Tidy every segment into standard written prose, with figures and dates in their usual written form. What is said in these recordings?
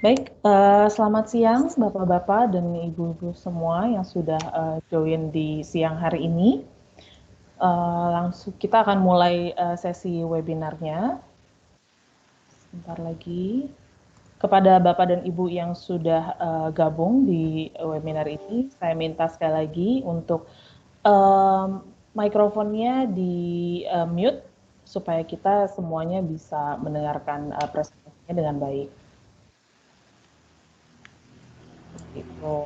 Baik, selamat siang Bapak-Bapak dan Ibu-Ibu semua yang sudah join di siang hari ini. Langsung kita akan mulai sesi webinarnya. Sebentar lagi. Kepada Bapak dan Ibu yang sudah gabung di webinar ini, saya minta sekali lagi untuk mikrofonnya di mute supaya kita semuanya bisa mendengarkan presentasinya dengan baik. Seperti itu.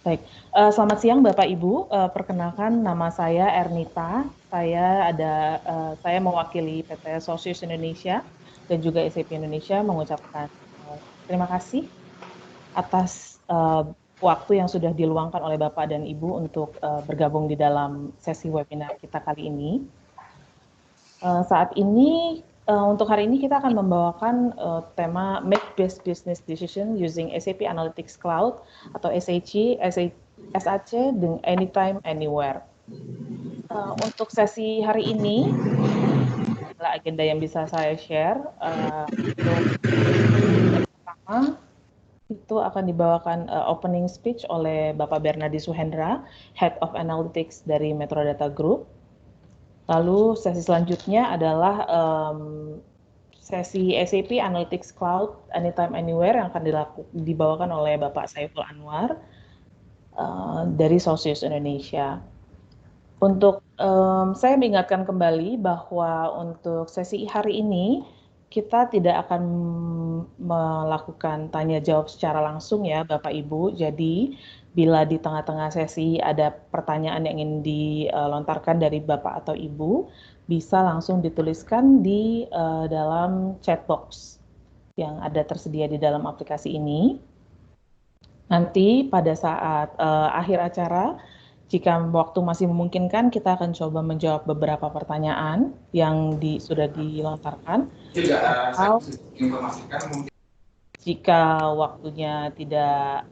Baik, selamat siang Bapak Ibu. Perkenalkan nama saya Ernita. Saya mewakili PT Sosius Indonesia dan juga SAP Indonesia mengucapkan terima kasih atas waktu yang sudah diluangkan oleh Bapak dan Ibu untuk bergabung di dalam sesi webinar kita kali ini. Saat ini untuk hari ini kita akan membawakan tema Make Best Business Decision Using SAP Analytics Cloud atau SAC dengan Anytime Anywhere. Untuk sesi hari ini adalah agenda yang bisa saya share. Pertama itu akan dibawakan opening speech oleh Bapak Bernardi Suhendra, Head of Analytics dari Metrodata Group. Lalu sesi selanjutnya adalah sesi SAP Analytics Cloud Anytime Anywhere yang akan dibawakan oleh Bapak Saiful Anwar dari Sosius Indonesia. Untuk saya mengingatkan kembali bahwa untuk sesi hari ini kita tidak akan melakukan tanya jawab secara langsung ya Bapak Ibu. Jadi bila di tengah-tengah sesi ada pertanyaan yang ingin dilontarkan dari Bapak atau Ibu, bisa langsung dituliskan di dalam chat box yang ada tersedia di dalam aplikasi ini. Nanti pada saat akhir acara, jika waktu masih memungkinkan, kita akan coba menjawab beberapa pertanyaan yang sudah dilontarkan. Atau jika waktunya tidak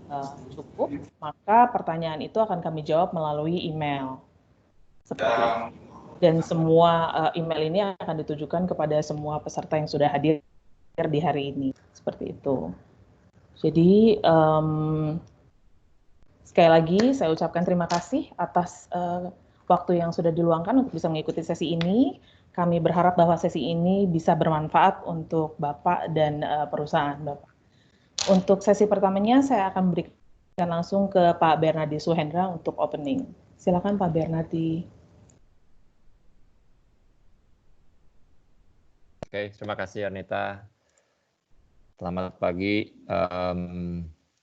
cukup, maka pertanyaan itu akan kami jawab melalui email. Dan semua email ini akan ditujukan kepada semua peserta yang sudah hadir di hari ini. Seperti itu. Jadi sekali lagi saya ucapkan terima kasih atas waktu yang sudah diluangkan untuk bisa mengikuti sesi ini. Kami berharap bahwa sesi ini bisa bermanfaat untuk Bapak dan perusahaan Bapak. Untuk sesi pertamanya saya akan berikan langsung ke Pak Bernardi Suhendra untuk opening. Silakan Pak Bernardi. Oke, terima kasih Ernita. Selamat pagi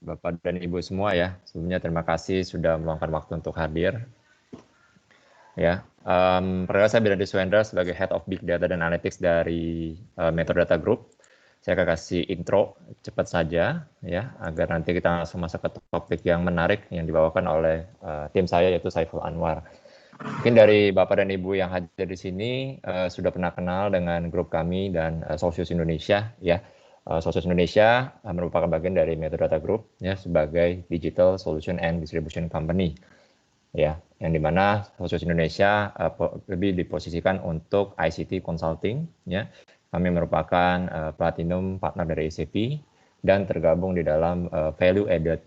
Bapak dan Ibu semua ya. Sebelumnya terima kasih sudah meluangkan waktu untuk hadir. Ya, perkenalkan saya Bernardi Suhendra sebagai Head of Big Data dan Analytics dari Metrodata Group. Saya akan kasih intro cepat saja ya, agar nanti kita langsung masuk ke topik yang menarik yang dibawakan oleh tim saya yaitu Saiful Anwar. Mungkin dari Bapak dan Ibu yang hadir di sini sudah pernah kenal dengan grup kami dan Sosius Indonesia ya. Sosius Indonesia merupakan bagian dari Metrodata Group ya sebagai Digital Solution and Distribution Company ya, yang dimana Sosius Indonesia lebih diposisikan untuk ICT consulting ya. Kami merupakan platinum partner dari SAP dan tergabung di dalam value added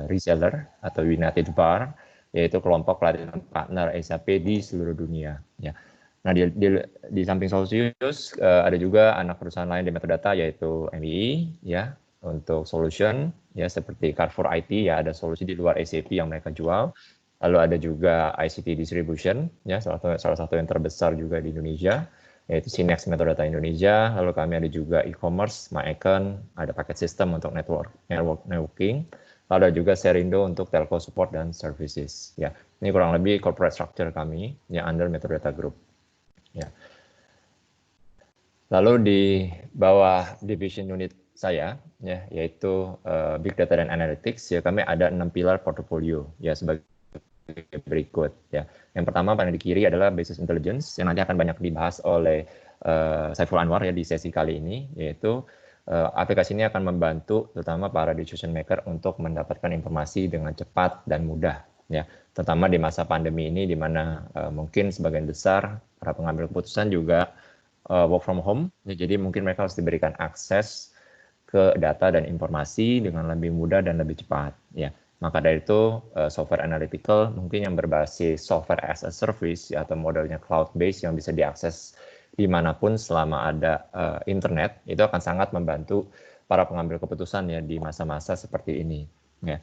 reseller atau United VAR, yaitu kelompok platinum partner SAP di seluruh dunia ya. Nah, di samping Sosius ada juga anak perusahaan lain di Metrodata yaitu MII ya, untuk solution ya seperti Carrefour IT ya, ada solusi di luar SAP yang mereka jual. Lalu ada juga ICT Distribution ya, salah satu yang terbesar juga di Indonesia yaitu Sinex Metrodata Indonesia. Lalu kami ada juga e-commerce, MyEcon, ada paket sistem untuk networking. Lalu ada juga Serindo untuk telco support dan services ya. Ini kurang lebih corporate structure kami yang under Metrodata Group. Ya. Lalu di bawah division unit saya, ya, yaitu Big Data dan Analytics, ya kami ada 6 pilar portfolio, ya sebagai berikut. Ya. Yang pertama paling di kiri adalah Business Intelligence, yang nanti akan banyak dibahas oleh Saiful Anwar ya di sesi kali ini, yaitu aplikasi ini akan membantu terutama para decision maker untuk mendapatkan informasi dengan cepat dan mudah. Ya, terutama di masa pandemi ini di mana mungkin sebagian besar para pengambil keputusan juga work from home, ya, jadi mungkin mereka harus diberikan akses ke data dan informasi dengan lebih mudah dan lebih cepat. Ya, maka dari itu software analytical mungkin yang berbasis software as a service ya, atau modelnya cloud based yang bisa diakses dimanapun selama ada internet, itu akan sangat membantu para pengambil keputusan ya di masa-masa seperti ini. Ya.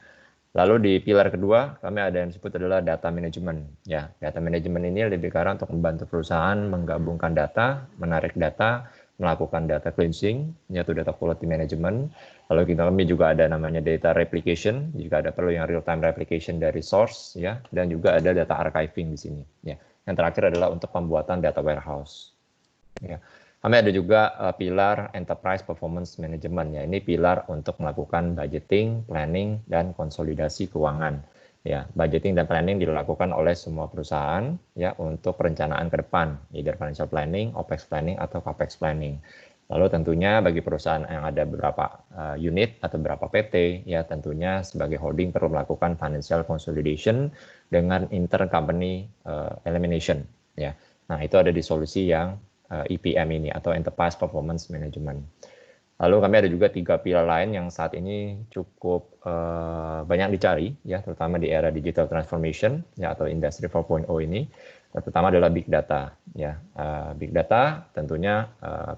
Lalu di pilar kedua, kami ada yang disebut adalah data management. Ya, data management ini lebih ke arah untuk membantu perusahaan menggabungkan data, menarik data, melakukan data cleansing, yaitu data quality management. Lalu kami juga ada namanya data replication, jika ada perlu yang real time replication dari source, ya, dan juga ada data archiving di sini. Ya, yang terakhir adalah untuk pembuatan data warehouse. Ya. Kami ada juga pilar Enterprise Performance Management. Ya, ini pilar untuk melakukan budgeting, planning, dan konsolidasi keuangan. Ya, budgeting dan planning dilakukan oleh semua perusahaan ya untuk perencanaan ke depan, either financial planning, OPEX planning, atau CAPEX planning. Lalu tentunya bagi perusahaan yang ada beberapa unit atau beberapa PT, ya tentunya sebagai holding perlu melakukan financial consolidation dengan intercompany elimination. Ya, nah itu ada di solusi yang EPM ini atau Enterprise Performance Management. Lalu kami ada juga 3 pilar lain yang saat ini cukup banyak dicari ya, terutama di era digital transformation ya atau industri 4.0 ini. Yang pertama adalah big data ya. Big data tentunya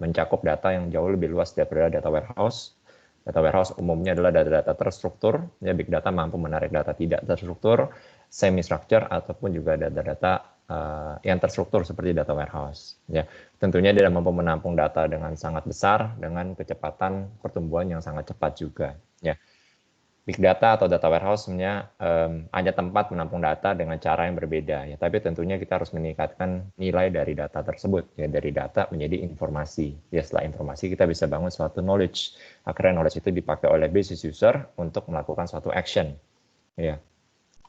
mencakup data yang jauh lebih luas daripada data warehouse. Data warehouse umumnya adalah data-data terstruktur, ya big data mampu menarik data tidak terstruktur, semi structure ataupun juga data-data yang terstruktur seperti data warehouse. Ya, tentunya dia mampu menampung data dengan sangat besar dengan kecepatan pertumbuhan yang sangat cepat juga. Ya, big data atau data warehouse sebenarnya hanya tempat menampung data dengan cara yang berbeda. Ya, tapi tentunya kita harus meningkatkan nilai dari data tersebut. Ya, dari data menjadi informasi. Ya, setelah informasi kita bisa bangun suatu knowledge. Akhirnya knowledge itu dipakai oleh business user untuk melakukan suatu action. Ya.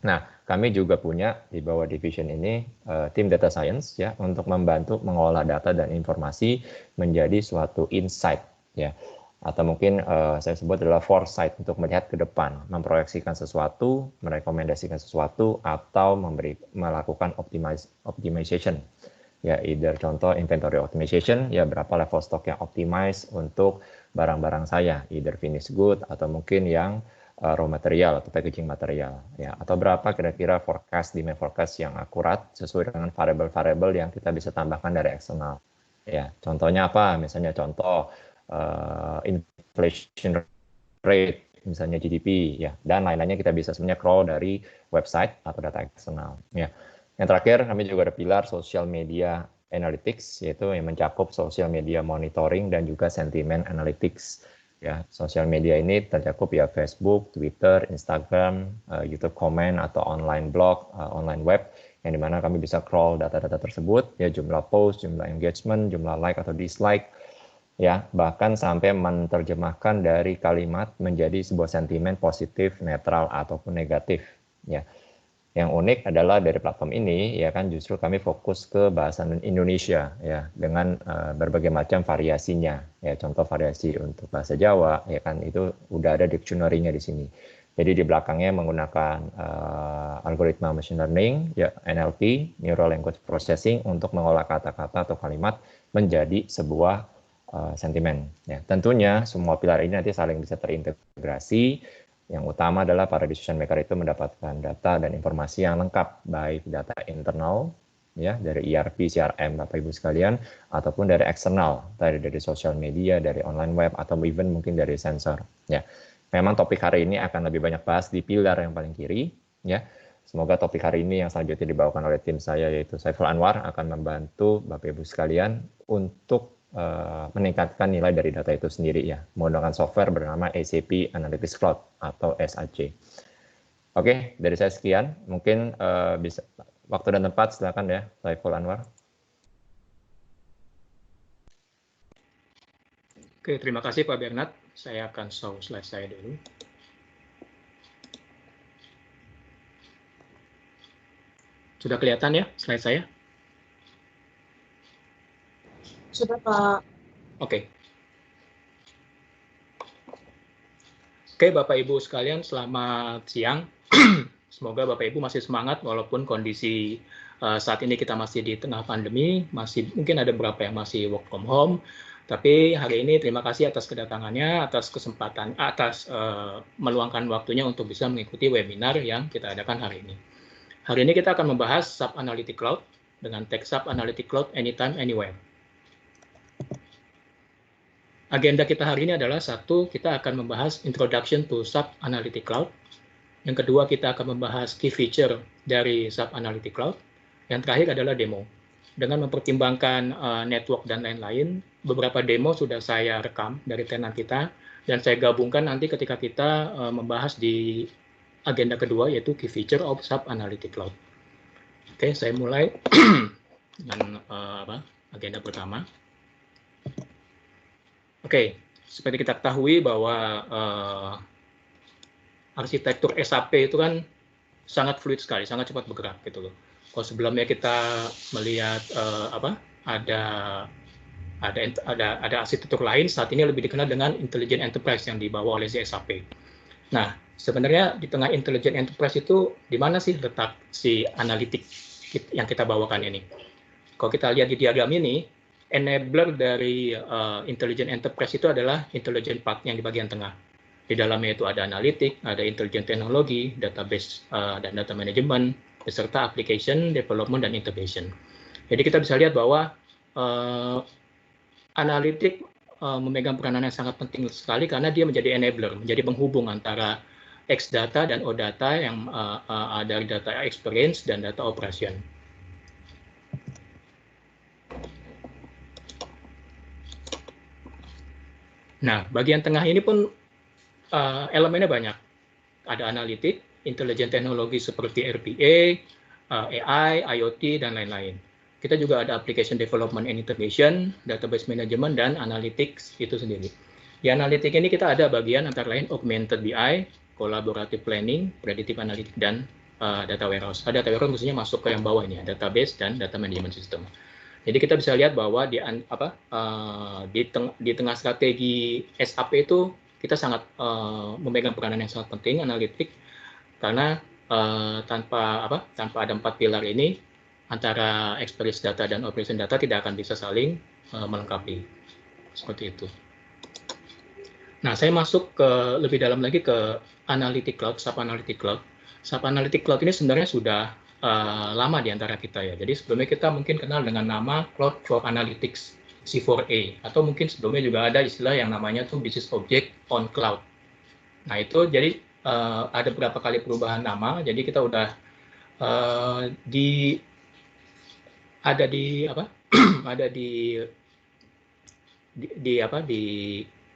Nah, kami juga punya di bawah division ini tim data science ya untuk membantu mengolah data dan informasi menjadi suatu insight ya. Atau mungkin saya sebut adalah foresight untuk melihat ke depan, memproyeksikan sesuatu, merekomendasikan sesuatu atau melakukan optimization. Ya, either contoh inventory optimization, ya berapa level stok yang optimize untuk barang-barang saya, either finished good atau mungkin yang raw material atau packaging material ya, atau berapa kira-kira demand forecast yang akurat sesuai dengan variabel-variabel yang kita bisa tambahkan dari eksternal ya. Contohnya apa, misalnya contoh inflation rate misalnya GDP ya, dan lain-lainnya kita bisa sebenarnya crawl dari website atau data eksternal ya. Yang terakhir kami juga ada pilar social media analytics, yaitu yang mencakup social media monitoring dan juga sentiment analytics. Ya, sosial media ini tercakup ya Facebook, Twitter, Instagram, YouTube comment atau online blog, online web, yang dimana kami bisa crawl data-data tersebut, ya jumlah post, jumlah engagement, jumlah like atau dislike, ya bahkan sampai menerjemahkan dari kalimat menjadi sebuah sentimen positif, netral ataupun negatif. Ya, yang unik adalah dari platform ini ya kan justru kami fokus ke bahasa Indonesia ya dengan berbagai macam variasinya ya, contoh variasi untuk bahasa Jawa ya kan itu udah ada dictionary-nya di sini. Jadi di belakangnya menggunakan algoritma machine learning ya NLP, neural language processing, untuk mengolah kata-kata atau kalimat menjadi sebuah sentimen ya. Tentunya semua pilar ini nanti saling bisa terintegrasi. Yang utama adalah para decision maker itu mendapatkan data dan informasi yang lengkap, baik data internal ya dari ERP, CRM Bapak Ibu sekalian, ataupun dari eksternal, dari sosial media, dari online web, atau even mungkin dari sensor. Ya, memang topik hari ini akan lebih banyak bahas di pilar yang paling kiri. Ya, semoga topik hari ini yang selanjutnya dibawakan oleh tim saya yaitu Saiful Anwar akan membantu Bapak Ibu sekalian untuk meningkatkan nilai dari data itu sendiri ya, menggunakan software bernama SAP Analytics Cloud atau SAC. Oke, dari saya sekian. Mungkin bisa waktu dan tempat silakan ya, Saiful Anwar. Oke, terima kasih Pak Bernard. Saya akan show slide saya dulu. Sudah kelihatan ya slide saya? Sudah, Pak. Oke. Oke, Bapak Ibu sekalian, selamat siang. Semoga Bapak Ibu masih semangat walaupun kondisi saat ini kita masih di tengah pandemi, mungkin ada beberapa yang masih work from home. Tapi hari ini terima kasih atas kedatangannya, atas kesempatan, meluangkan waktunya untuk bisa mengikuti webinar yang kita adakan hari ini. Hari ini kita akan membahas SAP Analytics Cloud dengan teks SAP Analytics Cloud Anytime, Anywhere. Agenda kita hari ini adalah satu, kita akan membahas Introduction to SAP Analytics Cloud. Yang kedua, kita akan membahas key feature dari SAP Analytics Cloud. Yang terakhir adalah demo. Dengan mempertimbangkan network dan lain-lain, beberapa demo sudah saya rekam dari tenan kita, dan saya gabungkan nanti ketika kita membahas di agenda kedua, yaitu key feature of SAP Analytics Cloud. Oke, saya mulai dengan agenda pertama. Oke, seperti kita ketahui bahwa arsitektur SAP itu kan sangat fluid sekali, sangat cepat bergerak gitu loh. Kalau sebelumnya kita melihat ada arsitektur lain, saat ini lebih dikenal dengan Intelligent Enterprise yang dibawa oleh SAP. Nah, sebenarnya di tengah Intelligent Enterprise itu di mana sih letak si analitik yang kita bawakan ini? Kalau kita lihat di diagram ini, enabler dari Intelligent Enterprise itu adalah Intelligent Part yang di bagian tengah. Di dalamnya itu ada analitik, ada intelligent teknologi, database dan data management, beserta application, development, dan integration. Jadi kita bisa lihat bahwa analitik memegang peranan yang sangat penting sekali karena dia menjadi enabler, menjadi penghubung antara X data dan O data yang dari data experience dan data operation. Nah, bagian tengah ini pun elemennya banyak. Ada analitik, intelligent teknologi seperti RPA, AI, IoT, dan lain-lain. Kita juga ada application development and integration, database management, dan analytics itu sendiri. Di analitik ini kita ada bagian antara lain augmented BI, collaborative planning, predictive analytics, dan data warehouse. Data warehouse maksudnya masuk ke yang bawah ini, database dan data management system. Jadi kita bisa lihat bahwa di tengah strategi SAP itu kita sangat memegang peranan yang sangat penting analitik karena tanpa ada 4 pilar ini antara experience data dan operation data tidak akan bisa saling melengkapi seperti itu. Nah, saya masuk ke lebih dalam lagi ke Analytics Cloud, SAP Analytics Cloud. SAP Analytics Cloud ini sebenarnya sudah lama di antara kita ya. Jadi sebelumnya kita mungkin kenal dengan nama Cloud for Analytics C4A, atau mungkin sebelumnya juga ada istilah yang namanya tuh Business Object on Cloud. Nah itu jadi ada beberapa kali perubahan nama. Jadi kita udah ada di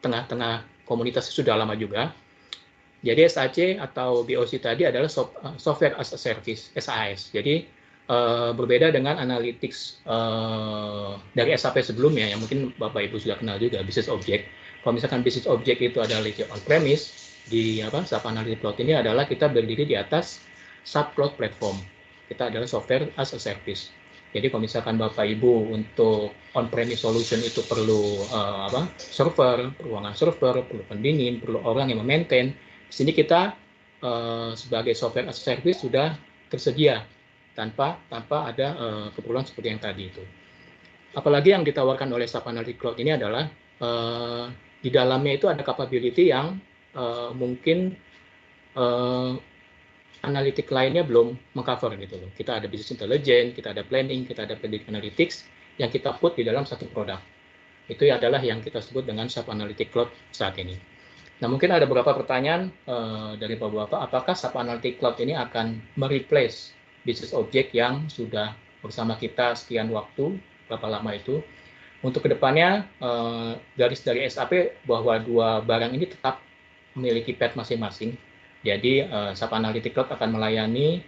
tengah-tengah komunitas sudah lama juga. Jadi SAC atau BOC tadi adalah Software as a Service, SAS. Jadi berbeda dengan analytics dari SAP sebelumnya yang mungkin Bapak Ibu sudah kenal juga, Business Object. Kalau misalkan Business Object itu adalah on-premise, di SAP Analytics Cloud ini adalah kita berdiri di atas SAP Cloud Platform. Kita adalah Software as a Service. Jadi kalau misalkan Bapak Ibu untuk on-premise solution itu perlu server, ruangan server, perlu pendingin, perlu orang yang memaintain. Di sini kita sebagai software as a service sudah tersedia tanpa ada keperluan seperti yang tadi itu. Apalagi yang ditawarkan oleh SAP Analytics Cloud ini adalah di dalamnya itu ada capability yang mungkin analitik lainnya belum mengcover gitu loh. Kita ada business intelligence, kita ada planning, kita ada predictive analytics yang kita put di dalam satu produk. Itu adalah yang kita sebut dengan SAP Analytics Cloud saat ini. Nah, mungkin ada beberapa pertanyaan dari Bapak-Bapak, apakah SAP Analytics Cloud ini akan mereplace Business Object yang sudah bersama kita sekian waktu, berapa lama itu. Untuk kedepannya, garis dari SAP bahwa dua barang ini tetap memiliki path masing-masing. Jadi, SAP Analytics Cloud akan melayani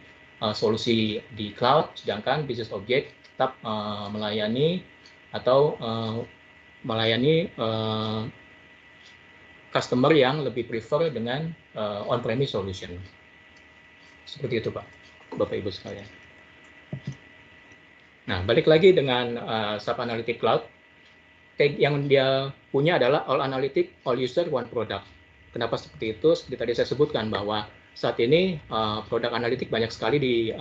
solusi di cloud, sedangkan Business Object tetap melayani atau melayani customer yang lebih prefer dengan on-premise solution. Seperti itu, Pak, Bapak Ibu sekalian. Nah, balik lagi dengan SAP Analytics Cloud, tag yang dia punya adalah All Analytics, All User, One Product. Kenapa seperti itu? Seperti tadi saya sebutkan bahwa saat ini produk analitik banyak sekali di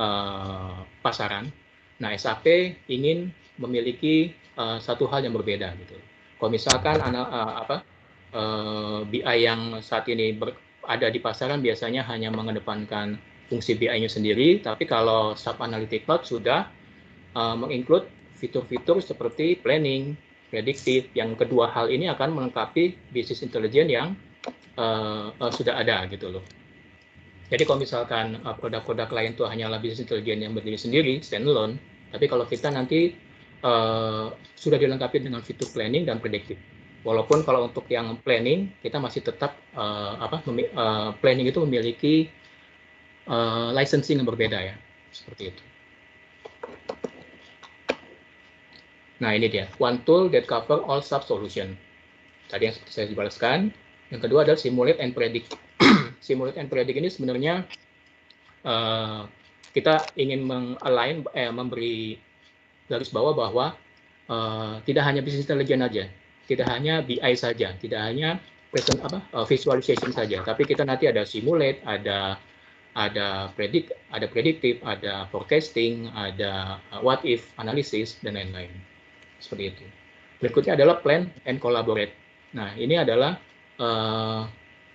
pasaran, Nah, SAP ingin memiliki satu hal yang berbeda gitu. Kalau misalkan BI yang saat ini ada di pasaran biasanya hanya mengedepankan fungsi BI-nya sendiri, tapi kalau SAP Analytics Cloud sudah menginclude fitur-fitur seperti planning, prediktif. Yang kedua hal ini akan melengkapi business intelligence yang sudah ada gitu loh. Jadi kalau misalkan produk-produk lain itu hanyalah business intelligence yang berdiri sendiri, standalone, tapi kalau kita nanti sudah dilengkapi dengan fitur planning dan prediktif. Walaupun kalau untuk yang planning kita masih tetap planning itu memiliki licensing yang berbeda ya, seperti itu. Nah ini dia, one tool that cover all sub solution. Tadi yang seperti saya jelaskan. Yang kedua adalah simulate and predict. Simulate and predict ini sebenarnya kita ingin memberi garis bawah bahwa tidak hanya business intelligence saja, tidak hanya BI saja, tidak hanya visualization saja, tapi kita nanti ada simulate, ada prediktif, ada forecasting, ada what if analysis dan lain-lain. Seperti itu. Berikutnya adalah plan and collaborate. Nah, ini adalah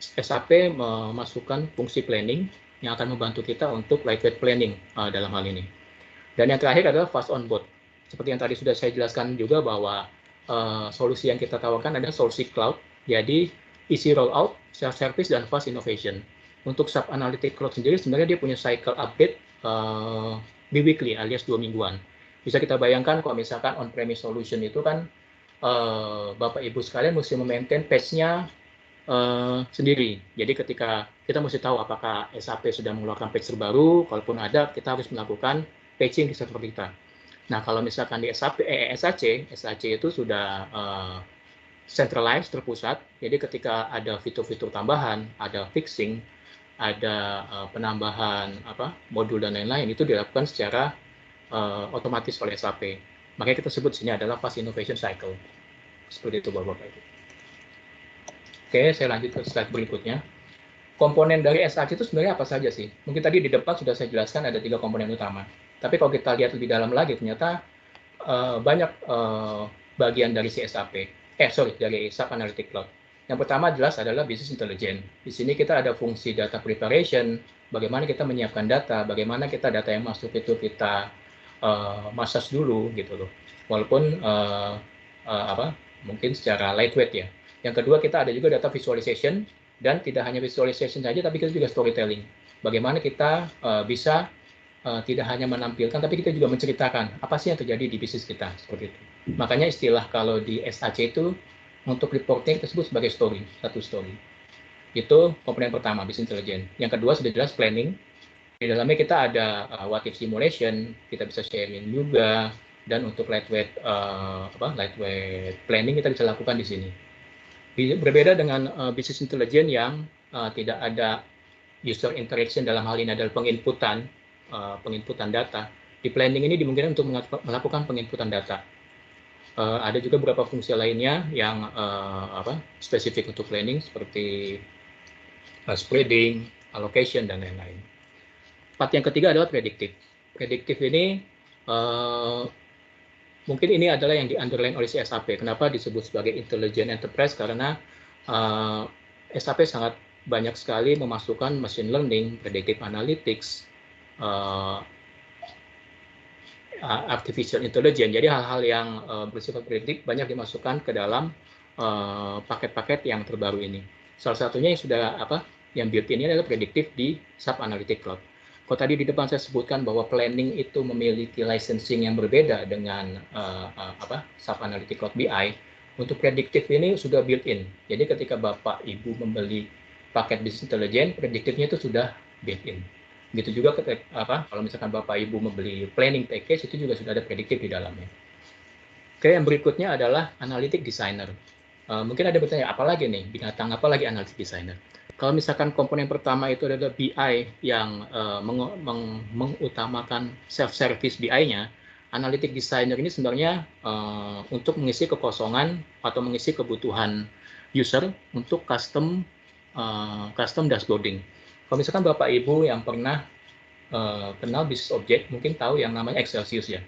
SAP memasukkan fungsi planning yang akan membantu kita untuk lightweight planning dalam hal ini. Dan yang terakhir adalah fast on board. Seperti yang tadi sudah saya jelaskan juga bahwa solusi yang kita tawarkan adalah solusi cloud, jadi easy rollout, self-service, dan fast innovation. Untuk SAP Analytics Cloud sendiri sebenarnya dia punya cycle update bi-weekly alias 2 mingguan. Bisa kita bayangkan kalau misalkan on-premise solution itu kan Bapak Ibu sekalian mesti memaintain patch-nya sendiri. Jadi ketika kita mesti tahu apakah SAP sudah mengeluarkan patch terbaru, kalaupun ada kita harus melakukan patching di server kita. Nah kalau misalkan di SAC itu sudah centralized, terpusat. Jadi ketika ada fitur-fitur tambahan, ada fixing, ada penambahan modul dan lain-lain itu dilakukan secara otomatis oleh SAP. Makanya kita sebut sini adalah fast innovation cycle. Seperti itu Bapak-Bapak Ibu. Oke, saya lanjut ke slide berikutnya. Komponen dari SAC itu sebenarnya apa saja sih? Mungkin tadi di depan sudah saya jelaskan ada 3 komponen utama. Tapi kalau kita lihat lebih dalam lagi, ternyata banyak bagian dari dari SAP Analytics Cloud. Yang pertama jelas adalah business intelligence. Di sini kita ada fungsi data preparation, bagaimana kita menyiapkan data, bagaimana data yang masuk itu kita massage dulu gitu loh. Walaupun mungkin secara lightweight ya. Yang kedua kita ada juga data visualization, dan tidak hanya visualization saja tapi kita juga storytelling. Bagaimana kita bisa tidak hanya menampilkan tapi kita juga menceritakan apa sih yang terjadi di bisnis kita, seperti itu. Makanya istilah kalau di SAC itu untuk reporting tersebut sebagai satu story. Itu komponen pertama, business intelligence. Yang kedua sudah jelas planning. Di dalamnya kita ada what if simulation, kita bisa sharing juga, dan untuk lightweight planning kita bisa lakukan di sini. Berbeda dengan business intelligence yang tidak ada user interaction, dalam hal ini adalah penginputan data. Di planning ini dimungkinkan untuk melakukan penginputan data. Ada juga beberapa fungsi lainnya yang spesifik untuk planning seperti spreading, allocation, dan lain-lain. Part yang ketiga adalah prediktif. Prediktif ini mungkin ini adalah yang di-underline oleh SAP. Kenapa disebut sebagai intelligent enterprise? Karena SAP sangat banyak sekali memasukkan machine learning, predictive analytics, artificial intelligence. Jadi hal-hal yang bersifat prediktif banyak dimasukkan ke dalam paket-paket yang terbaru ini. Salah satunya yang sudah yang built-in ini adalah prediktif di SAP Analytics Cloud. Kalau tadi di depan saya sebutkan bahwa planning itu memiliki licensing yang berbeda dengan SAP Analytics Cloud BI, untuk prediktif ini sudah built-in. Jadi ketika Bapak Ibu membeli paket business intelligence, prediktifnya itu sudah built-in. Begitu juga kalau misalkan Bapak Ibu membeli planning package, itu juga sudah ada prediktif di dalamnya. Oke, yang berikutnya adalah analytic designer. Mungkin ada bertanya, apalagi nih, binatang apalagi analytic designer? Kalau misalkan komponen pertama itu adalah BI yang mengutamakan self-service BI-nya, analytic designer ini sebenarnya untuk mengisi kekosongan atau mengisi kebutuhan user untuk custom dashboarding. Kalau misalkan Bapak Ibu yang pernah kenal bisnis objek mungkin tahu yang namanya Excelsius ya.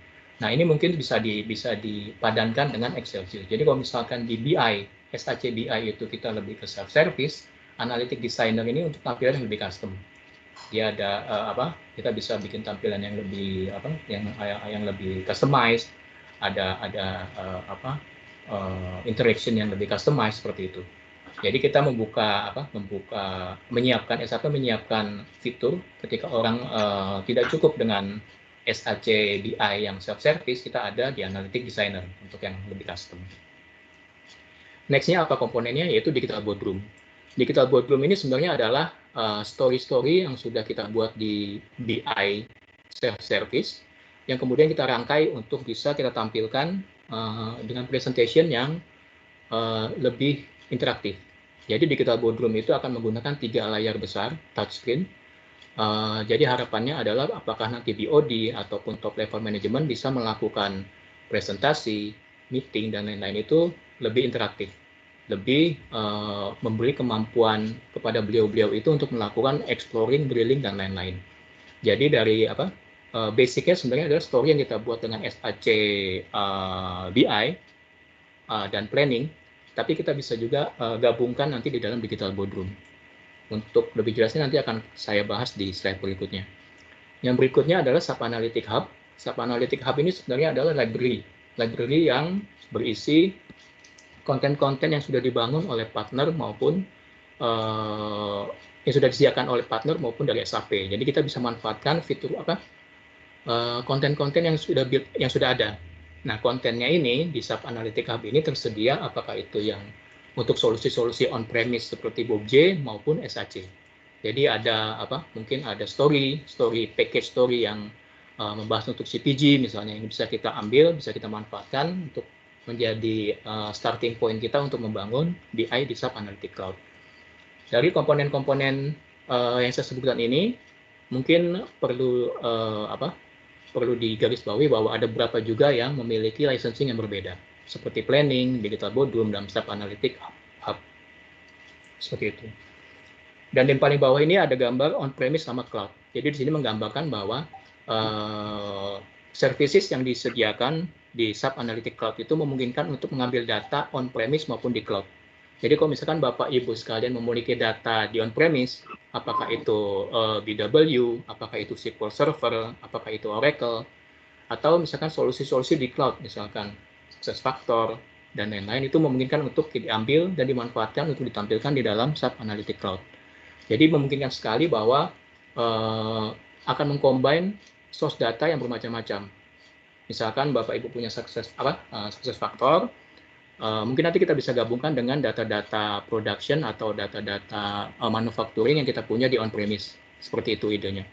Nah ini mungkin bisa dipadankan dengan Excelsius. Jadi kalau misalkan di BI, SAC BI itu kita lebih ke self-service, analytic designer ini untuk tampilan yang lebih custom. Dia ada kita bisa bikin tampilan yang lebih yang lebih customized, ada interaction yang lebih customized seperti itu. Jadi kita menyiapkan S1 menyiapkan fitur ketika orang tidak cukup dengan SAC BI yang self-service, kita ada di Analytic Designer untuk yang lebih custom. Next-nya apa komponennya? Yaitu Digital Boardroom. Digital Boardroom ini sebenarnya adalah story-story yang sudah kita buat di BI self-service, yang kemudian kita rangkai untuk bisa kita tampilkan dengan presentation yang lebih interaktif. Jadi Digital Boardroom itu akan menggunakan 3 layar besar touchscreen. Jadi harapannya adalah apakah nanti BOD ataupun top level management bisa melakukan presentasi, meeting, dan lain-lain itu lebih interaktif, lebih memberi kemampuan kepada beliau-beliau itu untuk melakukan exploring, drilling, dan lain-lain. Jadi dari basicnya sebenarnya adalah story yang kita buat dengan SAC BI dan planning, tapi kita bisa juga gabungkan nanti di dalam Digital Boardroom. Untuk lebih jelasnya nanti akan saya bahas di slide berikutnya. Yang berikutnya adalah SAP Analytic Hub. SAP Analytic Hub ini sebenarnya adalah library yang berisi konten-konten yang sudah dibangun oleh partner maupun yang sudah disediakan oleh partner maupun dari SAP. Jadi kita bisa manfaatkan fitur konten-konten yang sudah ada. Nah, kontennya ini di SAP Analytic Hub ini tersedia apakah itu yang untuk solusi-solusi on-premise seperti BOBJ maupun SAC. Jadi ada mungkin ada package story yang membahas untuk CPG misalnya yang bisa kita ambil, bisa kita manfaatkan untuk menjadi starting point kita untuk membangun BI di SAP Analytic Cloud. Dari komponen-komponen yang saya sebutkan ini mungkin perlu digarisbawahi bahwa ada beberapa juga yang memiliki licensing yang berbeda, seperti planning, Digital Boardroom, dan SAP Analytic Hub. Seperti itu. Dan di paling bawah ini ada gambar on-premise sama cloud. Jadi di sini menggambarkan bahwa services yang disediakan di SAP Analytic Cloud itu memungkinkan untuk mengambil data on-premise maupun di cloud. Jadi kalau misalkan Bapak Ibu sekalian memiliki data di on-premise, apakah itu BW, apakah itu SQL Server, apakah itu Oracle, atau misalkan solusi-solusi di cloud, misalkan SuccessFactors, dan lain-lain, itu memungkinkan untuk diambil dan dimanfaatkan untuk ditampilkan di dalam SAP Analytic Cloud. Jadi memungkinkan sekali bahwa akan mengcombine source data yang bermacam-macam. Misalkan Bapak Ibu punya SuccessFactors, mungkin nanti kita bisa gabungkan dengan data-data production atau data-data manufacturing yang kita punya di on-premise. Seperti itu idenya.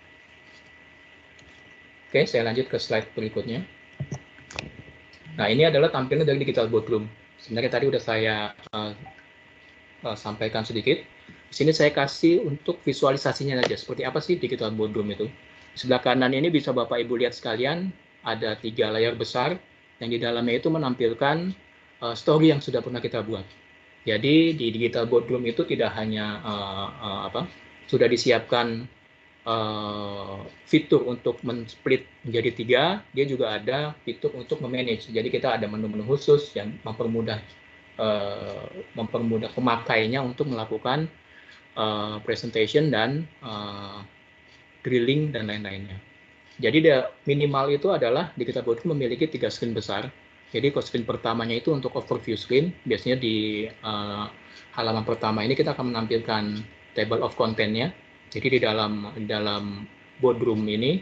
Oke, saya lanjut ke slide berikutnya. Nah, ini adalah tampilan dari Digital Boardroom. Sebenarnya tadi udah saya sampaikan sedikit. Di sini saya kasih untuk visualisasinya saja. Seperti apa sih Digital Boardroom itu? Sebelah kanan ini bisa Bapak Ibu lihat sekalian, ada 3 layar besar yang di dalamnya itu menampilkan story yang sudah pernah kita buat. Jadi di Digital Boardroom itu tidak hanya sudah disiapkan fitur untuk men-split menjadi 3, dia juga ada fitur untuk memanage. Jadi kita ada menu-menu khusus yang mempermudah pemakainya untuk melakukan presentation dan drilling dan lain-lainnya. Jadi minimal itu adalah Digital Boardroom memiliki 3 screen besar. Jadi screen pertamanya itu untuk overview screen. Biasanya di halaman pertama ini kita akan menampilkan table of content-nya. Jadi di dalam boardroom ini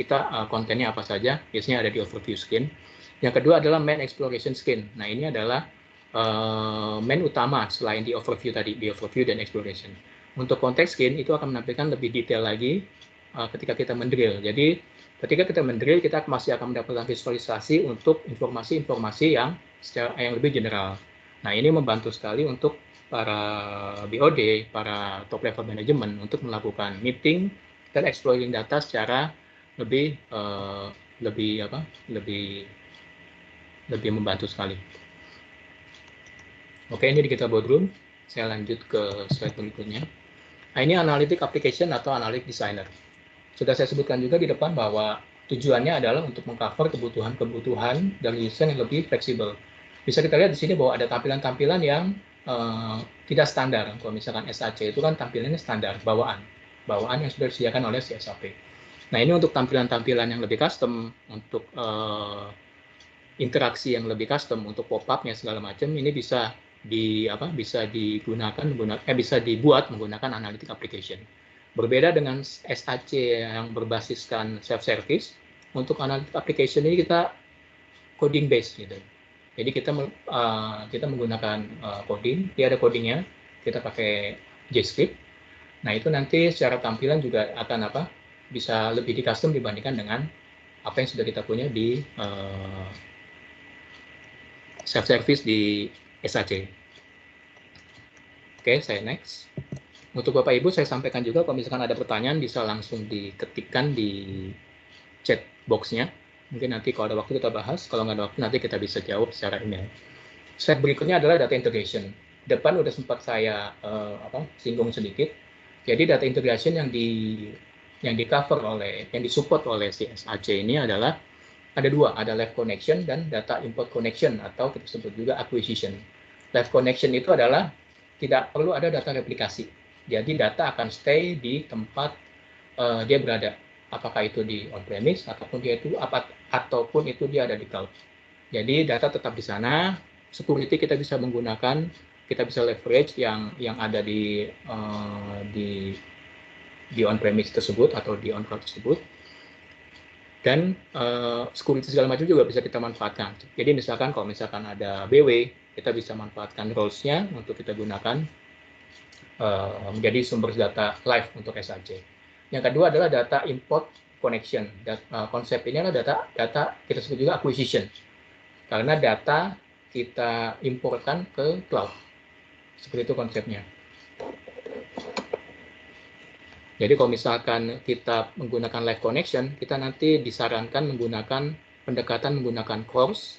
kita kontennya apa saja, biasanya ada di overview screen. Yang kedua adalah main exploration screen. Nah, ini adalah main utama selain di overview tadi, di overview dan exploration. Untuk context screen itu akan menampilkan lebih detail lagi ketika kita mendrill. Jadi ketika kita mendrill, kita masih akan mendapatkan visualisasi untuk informasi-informasi yang lebih general. Nah, ini membantu sekali untuk para BOD, para top level management untuk melakukan meeting dan exploring data secara lebih membantu sekali. Oke, ini Digital Boardroom. Saya lanjut ke slide berikutnya. Nah, ini Analytic Application atau Analytic Designer. sudah saya sebutkan juga di depan bahwa tujuannya adalah untuk mengcover kebutuhan-kebutuhan dari user yang lebih fleksibel. Bisa kita lihat di sini bahwa ada tampilan-tampilan yang tidak standar. Kalau misalkan SAC itu kan tampilannya standar, bawaan yang sudah disediakan oleh si SAP. Nah, ini untuk tampilan-tampilan yang lebih custom, untuk interaksi yang lebih custom, untuk pop-up-nya segala macam, ini bisa bisa dibuat menggunakan analytic application. Berbeda dengan SAC yang berbasiskan self-service, untuk analytic application ini kita coding based gitu. Jadi kita menggunakan coding, dia ada codingnya, kita pakai JavaScript. Nah, itu nanti secara tampilan juga akan bisa lebih di custom dibandingkan dengan apa yang sudah kita punya di self-service di SAC. Oke, saya next. Untuk Bapak Ibu, saya sampaikan juga kalau misalkan ada pertanyaan bisa langsung diketikkan di chat box-nya. Mungkin nanti kalau ada waktu kita bahas, kalau nggak ada waktu nanti kita bisa jawab secara email. Slide berikutnya adalah data integration. Depan udah sempat saya singgung sedikit. Jadi data integration yang disupport oleh si SAC ini adalah ada dua, ada live connection dan data import connection atau kita sebut juga acquisition. Live connection itu adalah tidak perlu ada data replikasi. Jadi data akan stay di tempat dia berada. Apakah itu di on-premise ataupun itu dia ada di cloud. Jadi data tetap di sana, security kita bisa menggunakan, kita bisa leverage yang ada di on-premise tersebut atau di on-cloud tersebut. Dan security segala macam juga bisa kita manfaatkan. Jadi misalkan kalau misalkan ada BW, kita bisa manfaatkan roles-nya untuk kita gunakan menjadi sumber data live untuk SAC. Yang kedua adalah data import connection. Konsep ini adalah data kita sebut juga acquisition. Karena data kita importkan ke cloud. Seperti itu konsepnya. Jadi kalau misalkan kita menggunakan live connection, kita nanti disarankan pendekatan menggunakan cores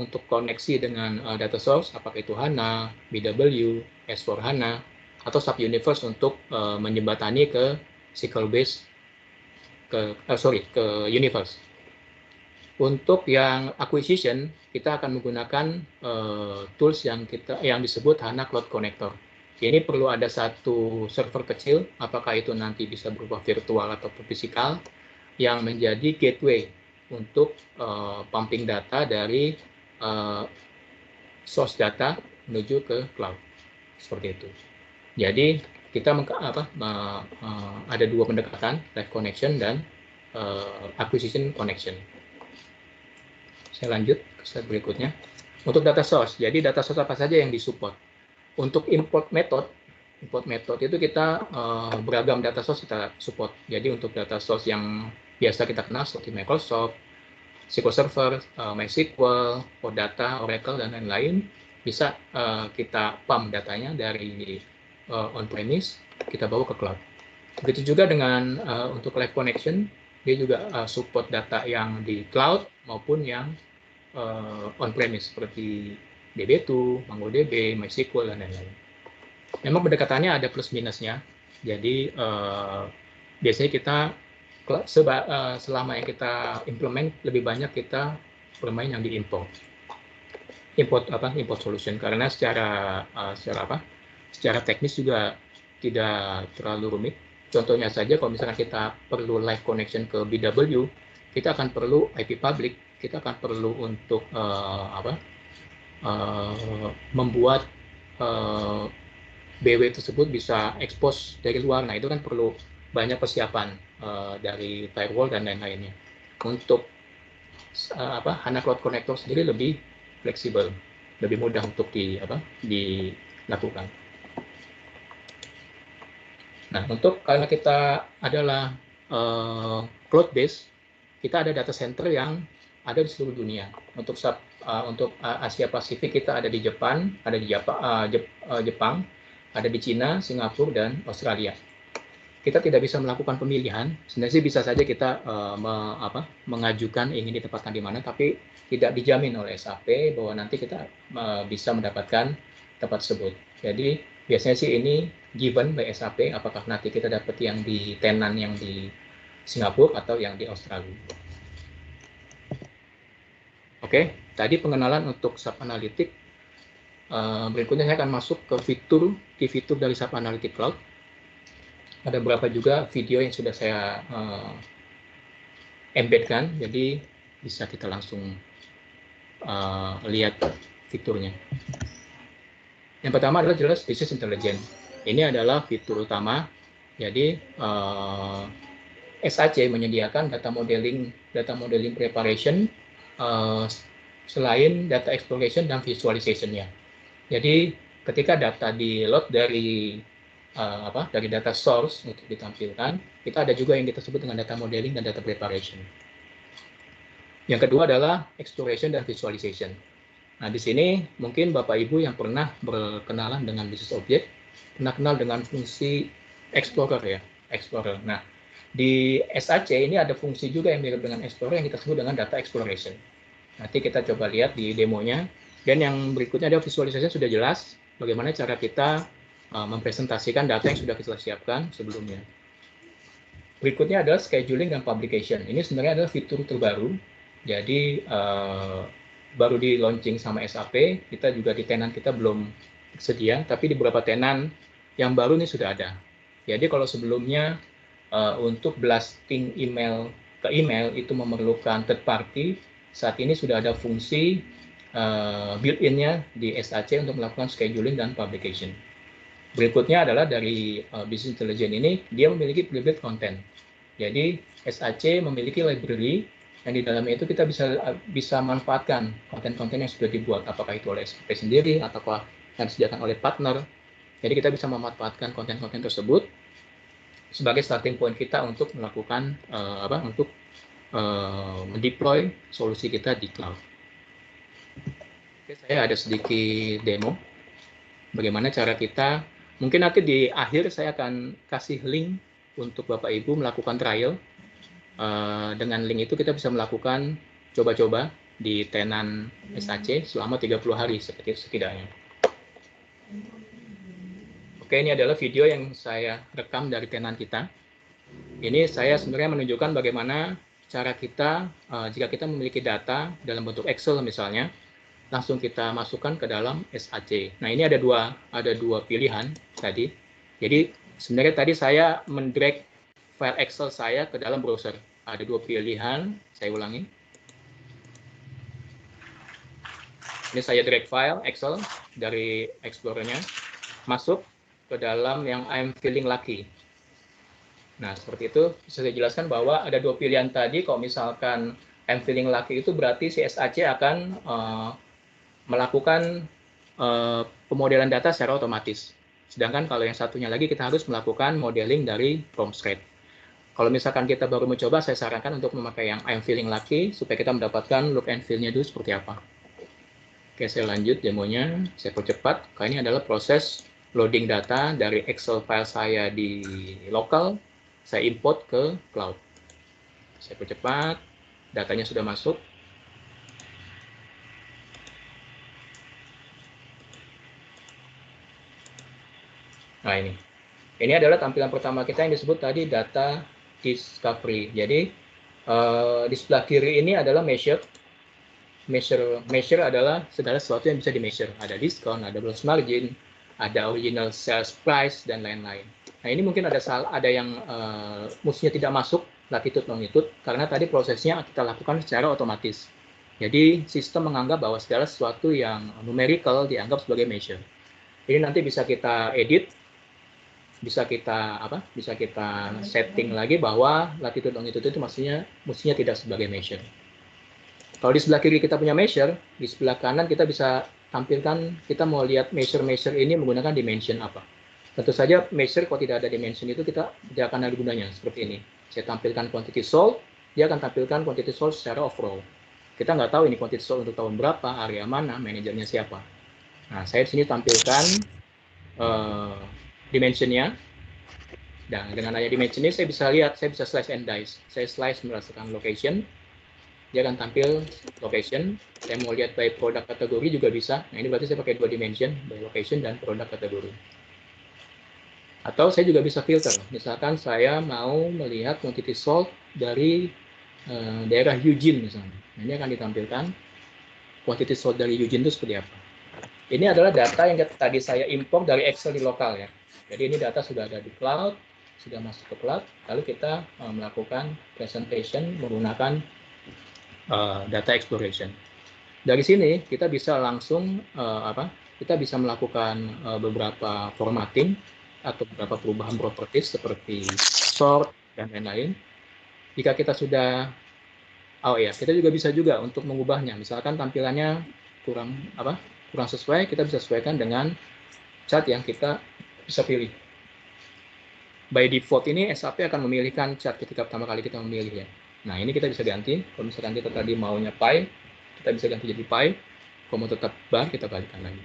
untuk koneksi dengan data source, apakah itu HANA, BW, S4HANA, atau sub-universe untuk menjembatani ke SQL base ke universe. Untuk yang acquisition, kita akan menggunakan tools yang disebut HANA Cloud Connector. Ini perlu ada satu server kecil, apakah itu nanti bisa berupa virtual atau fisikal, yang menjadi gateway untuk pumping data dari source data menuju ke cloud. Seperti itu. Jadi kita ada dua pendekatan, live connection dan acquisition connection. Saya lanjut ke slide berikutnya. Untuk data source, jadi data source apa saja yang disupport? Untuk import method itu kita beragam data source kita support. Jadi untuk data source yang biasa kita kenal seperti Microsoft, SQL Server, MySQL, OData, Oracle, dan lain-lain, bisa kita pump datanya dari on-premise, kita bawa ke cloud. Begitu juga dengan untuk live connection, dia juga support data yang di cloud maupun yang on-premise seperti DB2, MongoDB, MySQL, dan lain-lain. Memang pendekatannya ada plus minusnya. Jadi biasanya kita selama yang kita implement lebih banyak kita bermain yang di import solution, karena secara teknis juga tidak terlalu rumit. Contohnya saja kalau misalkan kita perlu live connection ke BW, kita akan perlu IP public, kita akan perlu untuk membuat BW tersebut bisa expose dari luar. Nah, itu kan perlu banyak persiapan dari firewall dan lain-lainnya. Untuk HANA Cloud Connector sendiri lebih fleksibel, lebih mudah untuk dilakukan. Nah, karena kita adalah cloud base, kita ada data center yang ada di seluruh dunia. Untuk Asia Pasifik kita ada di Jepang, Jepang, ada di Cina, Singapura, dan Australia. Kita tidak bisa melakukan pemilihan. Sebenarnya sih bisa saja kita mengajukan ingin ditempatkan di mana, tapi tidak dijamin oleh SAP bahwa nanti kita bisa mendapatkan tempat tersebut. Jadi biasanya sih ini given by SAP, apakah nanti kita dapat yang di tenan yang di Singapura atau yang di Australia. Oke, tadi pengenalan untuk SAP Analytics. Berikutnya saya akan masuk ke key fitur dari SAP Analytics Cloud. Ada beberapa juga video yang sudah saya embedkan, jadi bisa kita langsung lihat fiturnya. Yang pertama adalah jelas Business Intelligence. Ini adalah fitur utama. Jadi SAC menyediakan data modeling preparation selain data exploration dan visualization-nya. Jadi ketika data di load dari data source untuk ditampilkan, kita ada juga yang kita sebut dengan data modeling dan data preparation. Yang kedua adalah exploration dan visualization. Nah, di sini mungkin Bapak Ibu yang pernah berkenalan dengan business object, pernah kenal dengan fungsi explorer ya, explorer. Nah, di SAC ini ada fungsi juga yang mirip dengan explorer yang kita sebut dengan data exploration. Nanti kita coba lihat di demonya. Dan yang berikutnya adalah visualisasi sudah jelas bagaimana cara kita mempresentasikan data yang sudah kita siapkan sebelumnya. Berikutnya adalah scheduling dan publication. Ini sebenarnya adalah fitur terbaru. Jadi baru di launching sama SAP, kita juga di tenan kita belum tersedia, tapi di beberapa tenan yang baru ini sudah ada. Jadi kalau sebelumnya untuk blasting email ke email itu memerlukan third party, saat ini sudah ada fungsi built-in-nya di SAC untuk melakukan scheduling dan publication. Berikutnya adalah dari Business Intelligence ini, dia memiliki prebuilt content. Jadi SAC memiliki library yang di dalamnya itu kita bisa manfaatkan konten-konten yang sudah dibuat, apakah itu oleh SAP sendiri atau yang disediakan oleh partner. Jadi kita bisa memanfaatkan konten-konten tersebut sebagai starting point kita untuk melakukan mendeploy solusi kita di cloud. Oke, saya ada sedikit demo bagaimana cara kita. Mungkin nanti di akhir saya akan kasih link untuk Bapak Ibu melakukan trial. Dengan link itu kita bisa melakukan coba-coba di tenan SAC selama 30 hari setidaknya. Oke, ini adalah video yang saya rekam dari tenan kita. Ini saya sebenarnya menunjukkan bagaimana cara kita, jika kita memiliki data dalam bentuk Excel misalnya, langsung kita masukkan ke dalam SAC. Nah, ini ada dua pilihan tadi. Jadi sebenarnya tadi saya mendrag file Excel saya ke dalam browser. Ada dua pilihan, saya ulangi. Ini saya drag file Excel dari Explorer-nya, masuk ke dalam yang I'm feeling lucky. Nah, seperti itu bisa saya jelaskan bahwa ada dua pilihan tadi. Kalau misalkan I'm feeling lucky itu berarti si SAC akan melakukan pemodelan data secara otomatis. Sedangkan kalau yang satunya lagi kita harus melakukan modeling dari from scratch. Kalau misalkan kita baru mencoba, saya sarankan untuk memakai yang I'm feeling lucky supaya kita mendapatkan look and feel-nya dulu seperti apa. Oke, saya lanjut demonya. Saya percepat. Karena ini adalah proses loading data dari Excel file saya di lokal, saya import ke cloud. Saya percepat. Datanya sudah masuk. Nah, ini adalah tampilan pertama kita yang disebut tadi data discovery. Jadi di sebelah kiri ini adalah measure. Measure adalah segala sesuatu yang bisa di-measure. Ada diskon, ada gross margin, ada original sales price, dan lain-lain. Nah, ini mungkin ada yang mestinya tidak masuk latitude longitude karena tadi prosesnya kita lakukan secara otomatis. Jadi sistem menganggap bahwa segala sesuatu yang numerical dianggap sebagai measure. Ini nanti bisa kita edit, bisa kita setting lagi bahwa latitude longitude itu mestinya tidak sebagai measure. Kalau di sebelah kiri kita punya measure, di sebelah kanan kita bisa tampilkan, kita mau lihat measure ini menggunakan dimension apa. Tentu saja measure kalau tidak ada dimension itu kita tidak akan ada gunanya, seperti ini. Saya tampilkan quantity sold, dia akan tampilkan quantity sold secara overall. Kita nggak tahu ini quantity sold untuk tahun berapa, area mana, manajernya siapa. Nah, saya di sini tampilkan dimensionnya. Dan dengan adanya dimension ini saya bisa lihat, saya bisa slice and dice. Saya slice berdasarkan location, dia akan tampil location. Saya mau lihat by product kategori juga bisa. Nah, ini berarti saya pakai dua dimension, by location dan product kategori. Atau saya juga bisa filter. Misalkan saya mau melihat quantity sold dari daerah Eugene misalnya. Nah, ini akan ditampilkan quantity sold dari Eugene itu seperti apa. Ini adalah data yang tadi saya import dari Excel di lokal ya. Jadi ini data sudah ada di cloud, sudah masuk ke cloud, lalu kita melakukan presentation menggunakan data exploration. Dari sini kita bisa langsung kita bisa melakukan beberapa formatting atau beberapa perubahan properties seperti sort dan lain-lain. Jika kita sudah kita juga bisa juga untuk mengubahnya. Misalkan tampilannya kurang sesuai, kita bisa sesuaikan dengan chart yang kita bisa pilih. By default ini SAP akan memilihkan chart ketika pertama kali kita memilih ya. Nah, ini kita bisa ganti. Kalau misalkan kita tadi maunya pie, kita bisa ganti jadi pie. Kalau mau tetap bar, kita balikan lagi.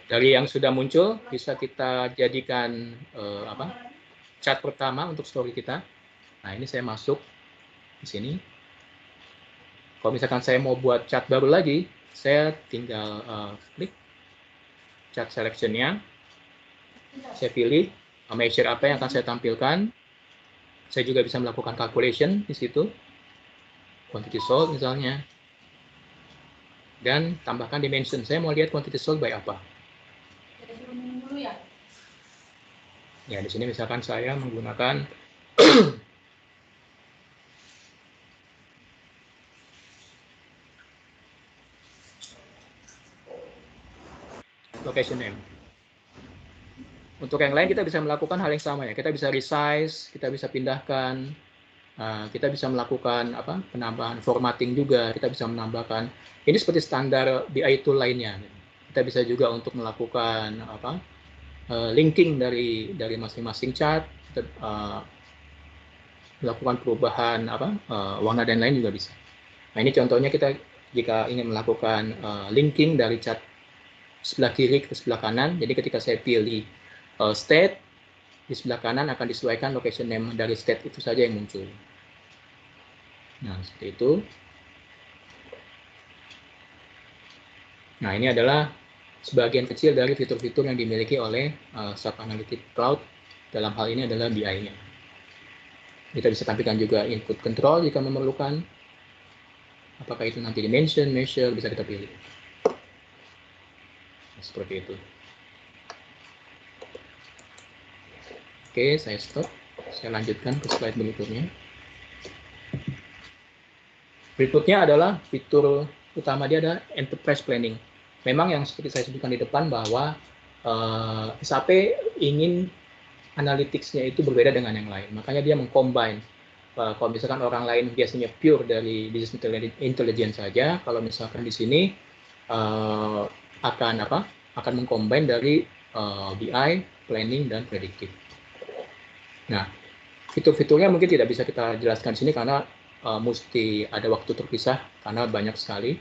Dari yang sudah muncul, bisa kita jadikan chart pertama untuk story kita. Nah, ini saya masuk di sini. Kalau misalkan saya mau buat chart baru lagi, saya tinggal klik chart selection-nya. Saya pilih measure apa yang akan saya tampilkan. Saya juga bisa melakukan calculation di situ. Quantity sold misalnya. Dan tambahkan dimension. Saya mau lihat quantity sold by apa. Ya, di sini misalkan saya menggunakan location name. Untuk yang lain kita bisa melakukan hal yang sama ya. Kita bisa resize, kita bisa pindahkan, kita bisa melakukan penambahan formatting juga. Kita bisa menambahkan. Ini seperti standar BI tool lainnya. Kita bisa juga untuk melakukan linking dari masing-masing chart, kita, melakukan perubahan warna dan lain juga bisa. Nah ini contohnya kita jika ingin melakukan linking dari chart sebelah kiri ke sebelah kanan. Jadi ketika saya pilih state, di sebelah kanan akan disesuaikan location name dari state itu saja yang muncul. Nah seperti itu. Nah ini adalah sebagian kecil dari fitur-fitur yang dimiliki oleh SAP Analytics Cloud. Dalam hal ini adalah BI-nya. Kita bisa tampilkan juga input control jika memerlukan. Apakah itu nanti dimension, measure, bisa kita pilih. Seperti itu. Oke, saya stop. Saya lanjutkan ke slide berikutnya. Berikutnya adalah fitur utama dia adalah enterprise planning. Memang yang seperti saya sebutkan di depan bahwa SAP ingin analytics-nya itu berbeda dengan yang lain. Makanya dia mengcombine. Kalau misalkan orang lain biasanya pure dari business intelligence saja, kalau misalkan di sini akan mengcombine dari BI, planning, dan predictive. Nah, fitur-fiturnya mungkin tidak bisa kita jelaskan di sini karena mesti ada waktu terpisah karena banyak sekali.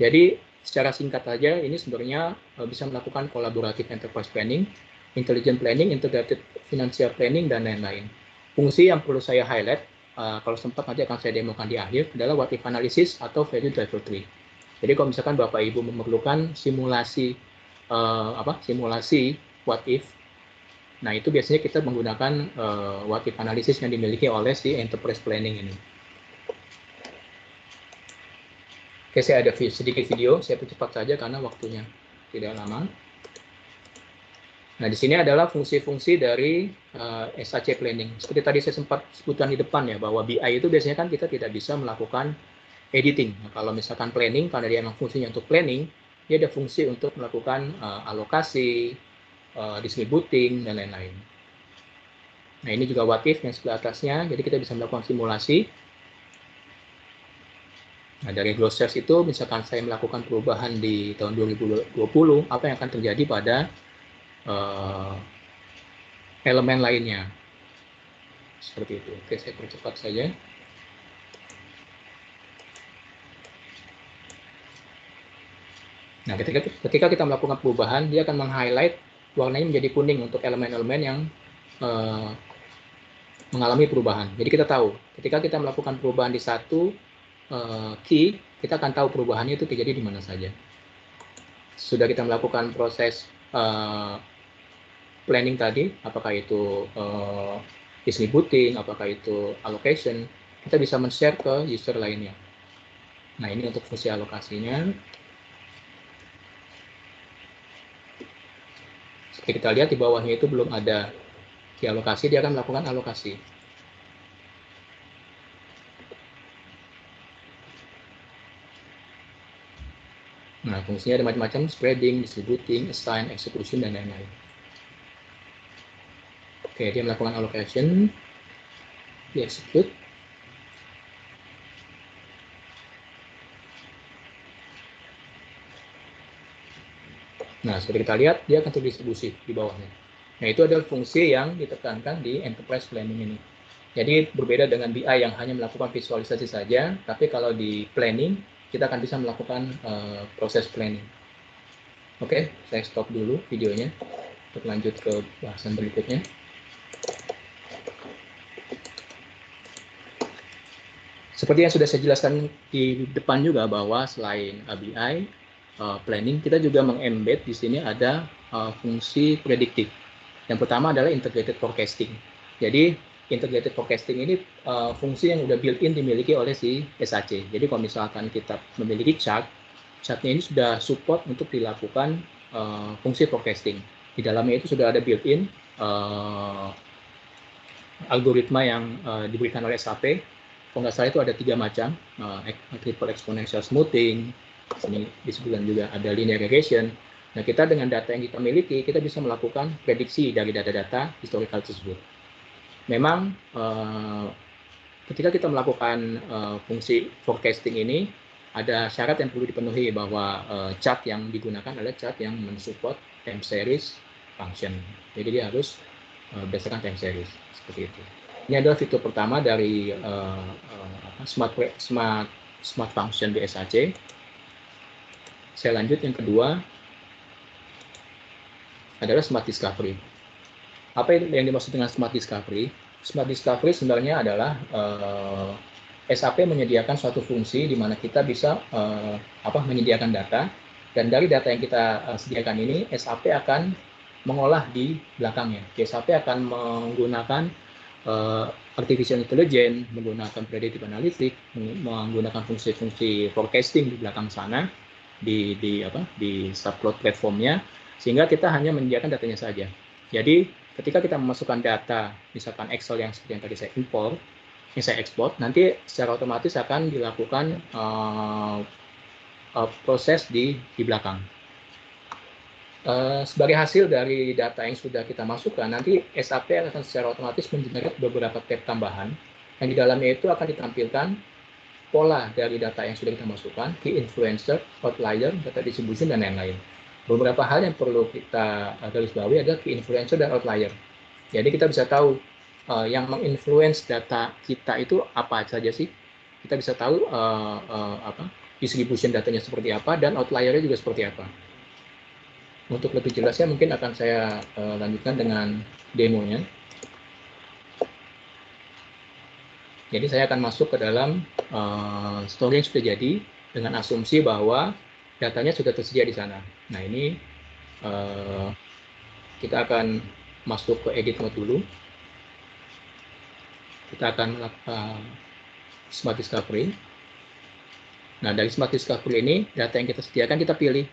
Jadi secara singkat saja ini sebenarnya bisa melakukan collaborative enterprise planning, intelligent planning, integrated financial planning, dan lain-lain. Fungsi yang perlu saya highlight, kalau sempat nanti akan saya demokan di akhir, adalah what if analysis atau value driver tree. Jadi kalau misalkan Bapak Ibu memerlukan simulasi simulasi what if, nah itu biasanya kita menggunakan what if analysis yang dimiliki oleh si enterprise planning ini. Oke, saya ada sedikit video, saya percepat saja karena waktunya tidak lama. Nah, di sini adalah fungsi-fungsi dari SAC planning. Seperti tadi saya sempat sebutkan di depan ya, bahwa BI itu biasanya kan kita tidak bisa melakukan editing. Nah, kalau misalkan planning, karena dia memang fungsinya untuk planning, dia ada fungsi untuk melakukan alokasi, distributing, dan lain-lain. Nah, ini juga what if yang sebelah atasnya, jadi kita bisa melakukan simulasi. Nah, dari glossaries itu, misalkan saya melakukan perubahan di tahun 2020, apa yang akan terjadi pada elemen lainnya. Seperti itu. Oke, saya percepat saja. Nah, ketika kita melakukan perubahan, dia akan meng-highlight warnanya menjadi kuning untuk elemen-elemen yang mengalami perubahan. Jadi kita tahu, ketika kita melakukan perubahan di satu key, kita akan tahu perubahannya itu terjadi di mana saja. Sudah kita melakukan proses planning tadi, apakah itu distributing, apakah itu allocation, kita bisa men-share ke user lainnya. Nah, ini untuk fungsi alokasinya. Seperti kita lihat di bawahnya itu belum ada key alokasi, dia akan melakukan alokasi. Nah, fungsinya ada macam-macam, spreading, distributing, assign, execution, dan lain-lain. Oke, dia melakukan allocation, di execute. Nah, seperti kita lihat, dia akan terdistribusi di bawahnya. Nah, itu adalah fungsi yang ditekankan di enterprise planning ini. Jadi, berbeda dengan BI yang hanya melakukan visualisasi saja, tapi kalau di planning, kita akan bisa melakukan proses planning. Oke, saya stop dulu videonya untuk lanjut ke bahasan berikutnya. Seperti yang sudah saya jelaskan di depan juga bahwa selain BI, planning, kita juga meng-embed di sini ada fungsi prediktif. Yang pertama adalah integrated forecasting. Jadi integrated forecasting ini fungsi yang sudah built-in dimiliki oleh si SAC. Jadi kalau misalkan kita memiliki chartnya ini sudah support untuk dilakukan fungsi forecasting. Di dalamnya itu sudah ada built-in algoritma yang diberikan oleh SAP. Kalau nggak salah itu ada 3 macam, triple exponential smoothing, ini disebutkan juga ada linear regression. Nah, kita dengan data yang kita miliki, kita bisa melakukan prediksi dari data-data historical tersebut. Memang ketika kita melakukan fungsi forecasting ini, ada syarat yang perlu dipenuhi bahwa chart yang digunakan adalah chart yang mensupport time series function. Jadi dia harus berdasarkan time series, seperti itu. Ini adalah fitur pertama dari smart function di SAC. Saya lanjut, yang kedua adalah smart discovery. Apa yang dimaksud dengan smart discovery? Smart discovery sebenarnya adalah SAP menyediakan suatu fungsi di mana kita bisa menyediakan data, dan dari data yang kita sediakan ini SAP akan mengolah di belakangnya. SAP akan menggunakan artificial intelligence, menggunakan predictive analytics, menggunakan fungsi-fungsi forecasting di belakang sana, di subcloud platformnya, sehingga kita hanya menyediakan datanya saja. Jadi ketika kita memasukkan data, misalkan Excel yang seperti yang tadi saya import, yang saya ekspor, nanti secara otomatis akan dilakukan proses di belakang. Sebagai hasil dari data yang sudah kita masukkan, nanti SAP akan secara otomatis mengenerate beberapa tab tambahan, yang di dalamnya itu akan ditampilkan pola dari data yang sudah kita masukkan, key influencer, outlier, data distribution, dan lain-lain. Beberapa hal yang perlu kita garis bawahi adalah key influencer dan outlier. Jadi kita bisa tahu yang menginfluence data kita itu apa saja sih. Kita bisa tahu distribution datanya seperti apa, dan outliernya juga seperti apa. Untuk lebih jelasnya mungkin akan saya lanjutkan dengan demonya. Jadi saya akan masuk ke dalam story yang sudah jadi dengan asumsi bahwa datanya sudah tersedia di sana. Nah, ini kita akan masuk ke edit mode dulu. Kita akan melakukan smart discovery. Nah, dari smart discovery ini, data yang kita sediakan kita pilih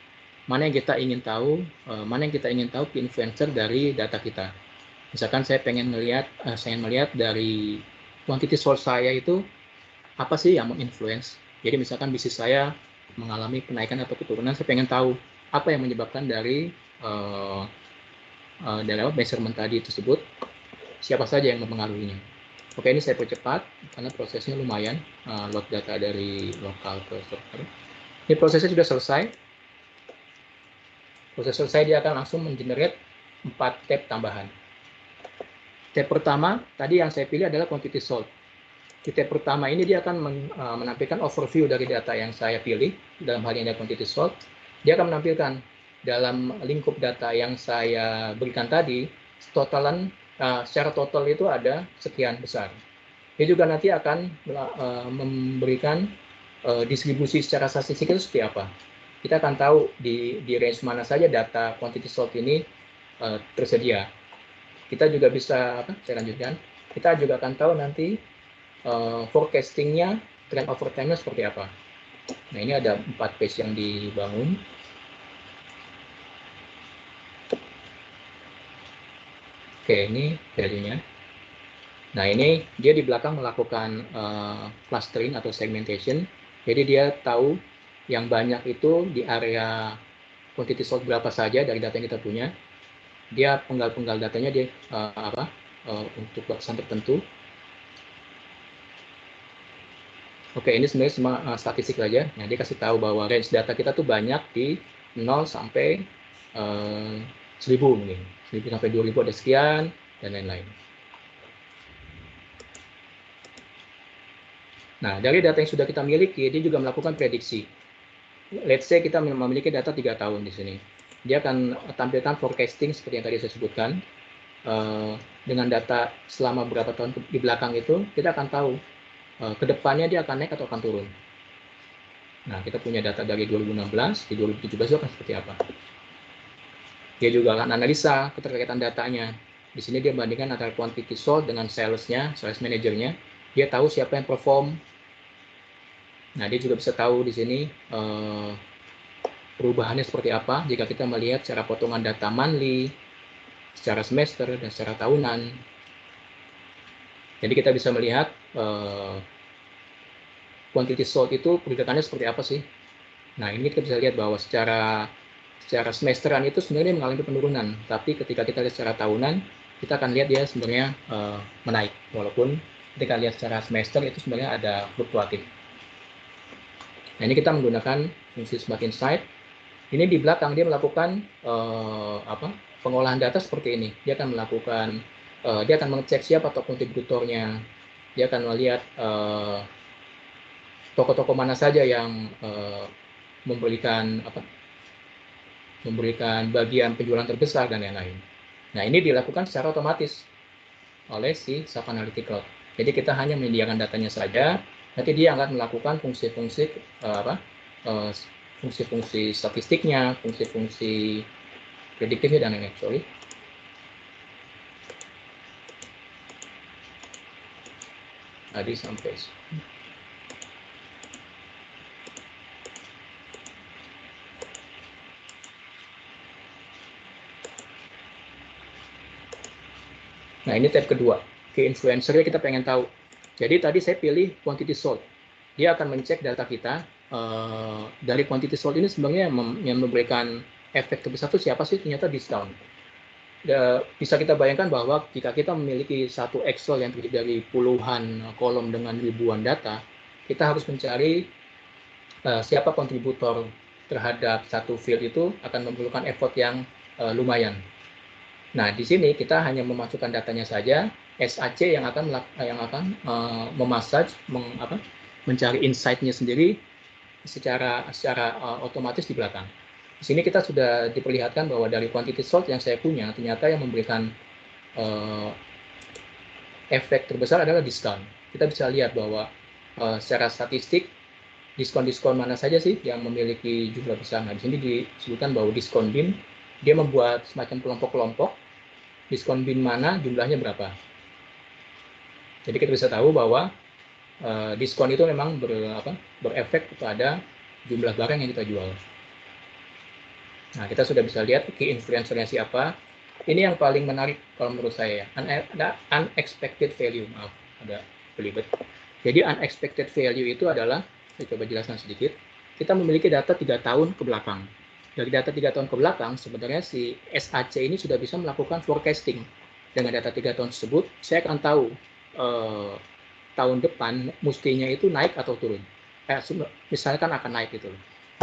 mana yang kita ingin tahu, key influencer dari data kita. Misalkan saya pengen melihat dari quantity source saya itu apa sih yang menginfluence. Jadi misalkan bisnis saya mengalami kenaikan atau keturunan, saya pengen tahu apa yang menyebabkan dari measurement tadi tersebut, siapa saja yang mempengaruhinya. Oke, ini saya percepat karena prosesnya lumayan, load data dari lokal ke server. Ini prosesnya sudah selesai. Proses selesai, dia akan langsung mengenerate 4 tab tambahan. Tab pertama, tadi yang saya pilih adalah quantity sold. Di tab pertama ini dia akan menampilkan overview dari data yang saya pilih, dalam hal ini ada quantity sold. Dia akan menampilkan dalam lingkup data yang saya berikan tadi, secara total itu ada sekian besar. Dia juga nanti akan memberikan distribusi secara statistik itu seperti apa. Kita akan tahu di range mana saja data quantity sold ini tersedia. kita juga bisa, saya lanjutkan, kita juga akan tahu nanti forecastingnya, trend over time-nya seperti apa. Nah, ini ada 4 page yang dibangun. Oke, ini value-nya. Nah, ini dia di belakang melakukan clustering atau segmentation. Jadi dia tahu yang banyak itu di area quantity sold berapa saja dari data yang kita punya. Dia penggal-penggal datanya dia untuk batasan tertentu. Oke, ini sebenarnya semua statistik saja. Nah, dia kasih tahu bahwa range data kita tuh banyak di 0 sampai 1000 mungkin. 1000 sampai 2000 ada sekian, dan lain-lain. Nah, dari data yang sudah kita miliki, dia juga melakukan prediksi. Let's say kita memiliki data 3 tahun di sini. Dia akan tampilkan forecasting seperti yang tadi saya sebutkan. Dengan data selama beberapa tahun di belakang itu, kita akan tahu kedepannya dia akan naik atau akan turun. Nah, kita punya data dari 2016, di 2017 itu akan seperti apa. Dia juga akan analisa keterkaitan datanya. Di sini dia bandingkan antara quantity sold dengan sales-nya, sales manager-nya. Dia tahu siapa yang perform. Nah, dia juga bisa tahu di sini perubahannya seperti apa jika kita melihat secara potongan data monthly, secara semester, dan secara tahunan. Jadi kita bisa melihat quantity sold itu pergerakannya seperti apa sih. Nah, ini kita bisa lihat bahwa secara semesteran itu sebenarnya mengalami penurunan, tapi ketika kita lihat secara tahunan, kita akan lihat dia sebenarnya menaik, walaupun ketika lihat secara semester itu sebenarnya ada fluktuatif. Nah, ini kita menggunakan fungsi Smart Insight. Ini di belakang dia melakukan pengolahan data seperti ini. Dia akan melakukan, dia akan mengecek siapa top kontributornya. Dia akan melihat toko-toko mana saja yang memberikan bagian penjualan terbesar dan lain-lain. Nah, ini dilakukan secara otomatis oleh si SAP Analytics Cloud. Jadi kita hanya menyediakan datanya saja, nanti dia akan melakukan fungsi-fungsi fungsi-fungsi statistiknya, fungsi-fungsi prediktifnya dan lain-lain. Sorry. Tadi sampai. Nah, ini tab kedua. Key influencer-nya kita pengen tahu. Jadi tadi saya pilih quantity sold. Dia akan mencek data kita. Dari quantity sold ini sebenarnya yang memberikan efek terbesar itu siapa sih? Ternyata discount. Bisa kita bayangkan bahwa jika kita memiliki satu Excel yang terdiri dari puluhan kolom dengan ribuan data, kita harus mencari siapa kontributor terhadap satu field itu akan memerlukan effort yang lumayan. Nah, di sini kita hanya memasukkan datanya saja, SAC yang akan mencari insight-nya sendiri secara otomatis di belakang. Di sini kita sudah diperlihatkan bahwa dari quantity sold yang saya punya, ternyata yang memberikan efek terbesar adalah diskon. Kita bisa lihat bahwa secara statistik, diskon-diskon mana saja sih yang memiliki jumlah besar. Nah, di sini disebutkan bahwa diskon bin, dia membuat semacam kelompok-kelompok, diskon bin mana jumlahnya berapa. Jadi kita bisa tahu bahwa diskon itu memang berefek kepada jumlah barang yang kita jual. Nah, kita sudah bisa lihat key influencer-nya siapa. Ini yang paling menarik kalau menurut saya. Ada unexpected value. Maaf, ada belibet. Jadi unexpected value itu adalah, saya coba jelaskan sedikit. Kita memiliki data 3 tahun ke belakang. Dari data 3 tahun ke belakang, sebenarnya si SAC ini sudah bisa melakukan forecasting. Dengan data 3 tahun tersebut, saya akan tahu tahun depan mestinya itu naik atau turun. Misalkan akan naik gitu.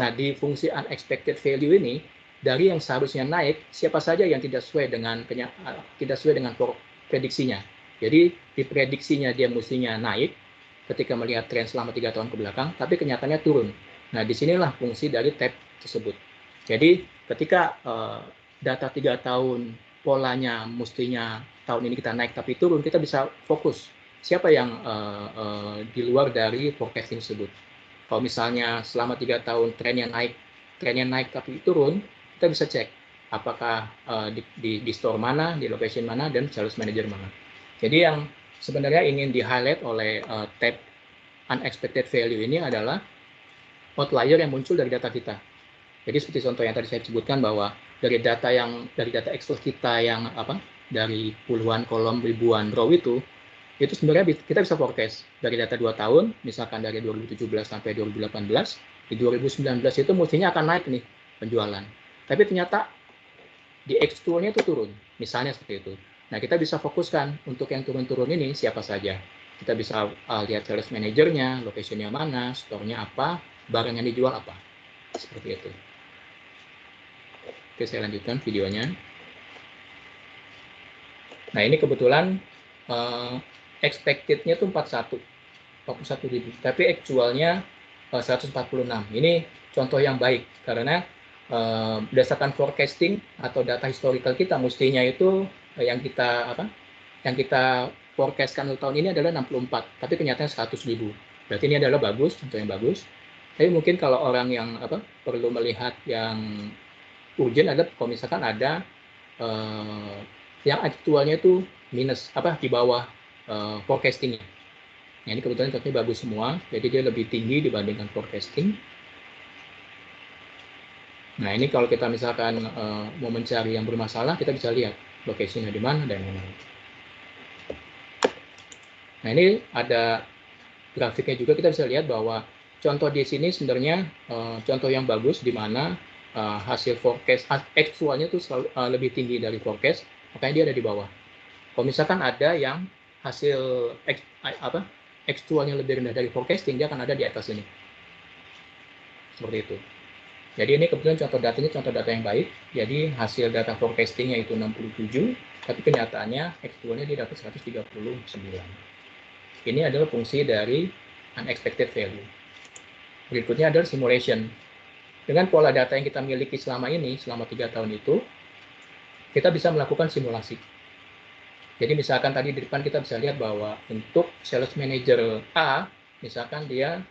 Nah, di fungsi unexpected value ini, dari yang seharusnya naik, siapa saja yang tidak sesuai dengan prediksinya. Jadi, di prediksinya dia mestinya naik ketika melihat tren selama 3 tahun ke belakang, tapi kenyataannya turun. Nah, disinilah fungsi dari tab tersebut. Jadi, ketika data 3 tahun polanya mestinya tahun ini kita naik tapi turun, kita bisa fokus siapa yang di luar dari forecasting tersebut. Kalau misalnya selama 3 tahun trennya naik tapi turun, kita bisa cek apakah di store mana, di location mana, dan sales manager mana. Jadi yang sebenarnya ingin di-highlight oleh tab unexpected value ini adalah outlier yang muncul dari data kita. Jadi seperti contoh yang tadi saya sebutkan bahwa dari data Excel kita yang dari puluhan kolom, ribuan row itu sebenarnya kita bisa forecast dari data 2 tahun, misalkan dari 2017 sampai 2018, di 2019 itu mestinya akan naik nih penjualan. Tapi ternyata di X-tool-nya itu turun, misalnya seperti itu. Nah, kita bisa fokuskan untuk yang turun-turun ini siapa saja. Kita bisa lihat sales manajernya, location-nya mana, store-nya apa, barang yang dijual apa. Seperti itu. Oke, saya lanjutkan videonya. Nah, ini kebetulan expected-nya itu 41.000, tapi actual-nya 146. Ini contoh yang baik, karena berdasarkan forecasting atau data historical kita, mestinya itu yang kita forecastkan untuk tahun ini adalah 64, tapi kenyataannya 100.000. Berarti ini adalah bagus, contoh yang bagus. Tapi mungkin kalau orang yang perlu melihat yang urgent adalah kalau misalkan ada yang aktualnya itu minus di bawah forecastingnya. Nah, ini kebetulan contohnya bagus semua, jadi dia lebih tinggi dibandingkan forecasting. Nah, ini kalau kita misalkan mau mencari yang bermasalah, kita bisa lihat lokasinya di mana dan mana. Nah, ini ada grafiknya juga, kita bisa lihat bahwa contoh di sini sebenarnya contoh yang bagus di mana hasil forecast actualnya itu lebih tinggi dari forecast, makanya dia ada di bawah. Kalau misalkan ada yang hasil actualnya lebih rendah dari forecasting, dia akan ada di atas ini. Seperti itu. Jadi ini kebetulan contoh data yang baik. Jadi hasil data forecastingnya itu 67, tapi kenyataannya actualnya dia dapat 139. Ini adalah fungsi dari unexpected value. Berikutnya adalah simulation. Dengan pola data yang kita miliki selama 3 tahun itu, kita bisa melakukan simulasi. Jadi misalkan tadi di depan kita bisa lihat bahwa untuk sales manager A, misalkan dia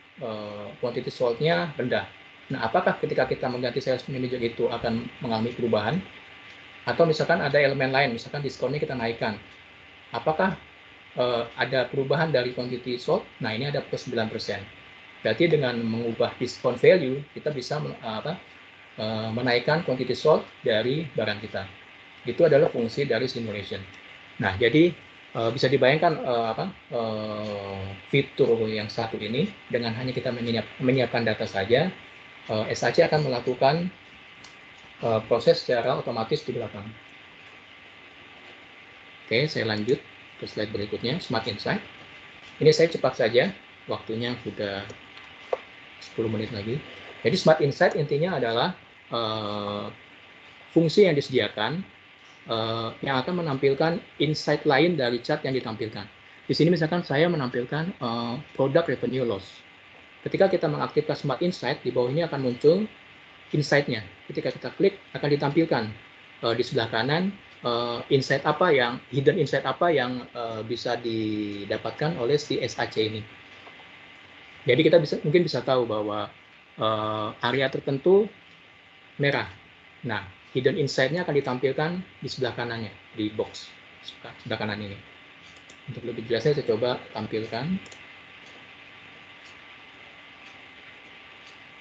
quantity sold-nya rendah. Nah, apakah ketika kita mengganti sales manager itu akan mengalami perubahan? Atau misalkan ada elemen lain, misalkan diskonnya kita naikkan. Apakah ada perubahan dari quantity sold? Nah, ini ada plus 9%. Berarti dengan mengubah discount value, kita bisa menaikkan quantity sold dari barang kita. Itu adalah fungsi dari simulation. Nah, jadi bisa dibayangkan fitur yang satu ini, dengan hanya kita menyiapkan data saja, SAC akan melakukan proses secara otomatis di belakang. Oke, saya lanjut ke slide berikutnya, Smart Insight. Ini saya cepat saja, waktunya sudah 10 menit lagi. Jadi Smart Insight intinya adalah fungsi yang disediakan yang akan menampilkan insight lain dari chart yang ditampilkan. Di sini misalkan saya menampilkan product revenue loss. Ketika kita mengaktifkan Smart Insight, di bawah ini akan muncul insight-nya. Ketika kita klik, akan ditampilkan di sebelah kanan hidden insight apa yang bisa didapatkan oleh si SAC ini. Jadi kita mungkin bisa tahu bahwa area tertentu merah. Nah, hidden insight-nya akan ditampilkan di sebelah kanannya, di box sebelah kanan ini. Untuk lebih jelasnya saya coba tampilkan.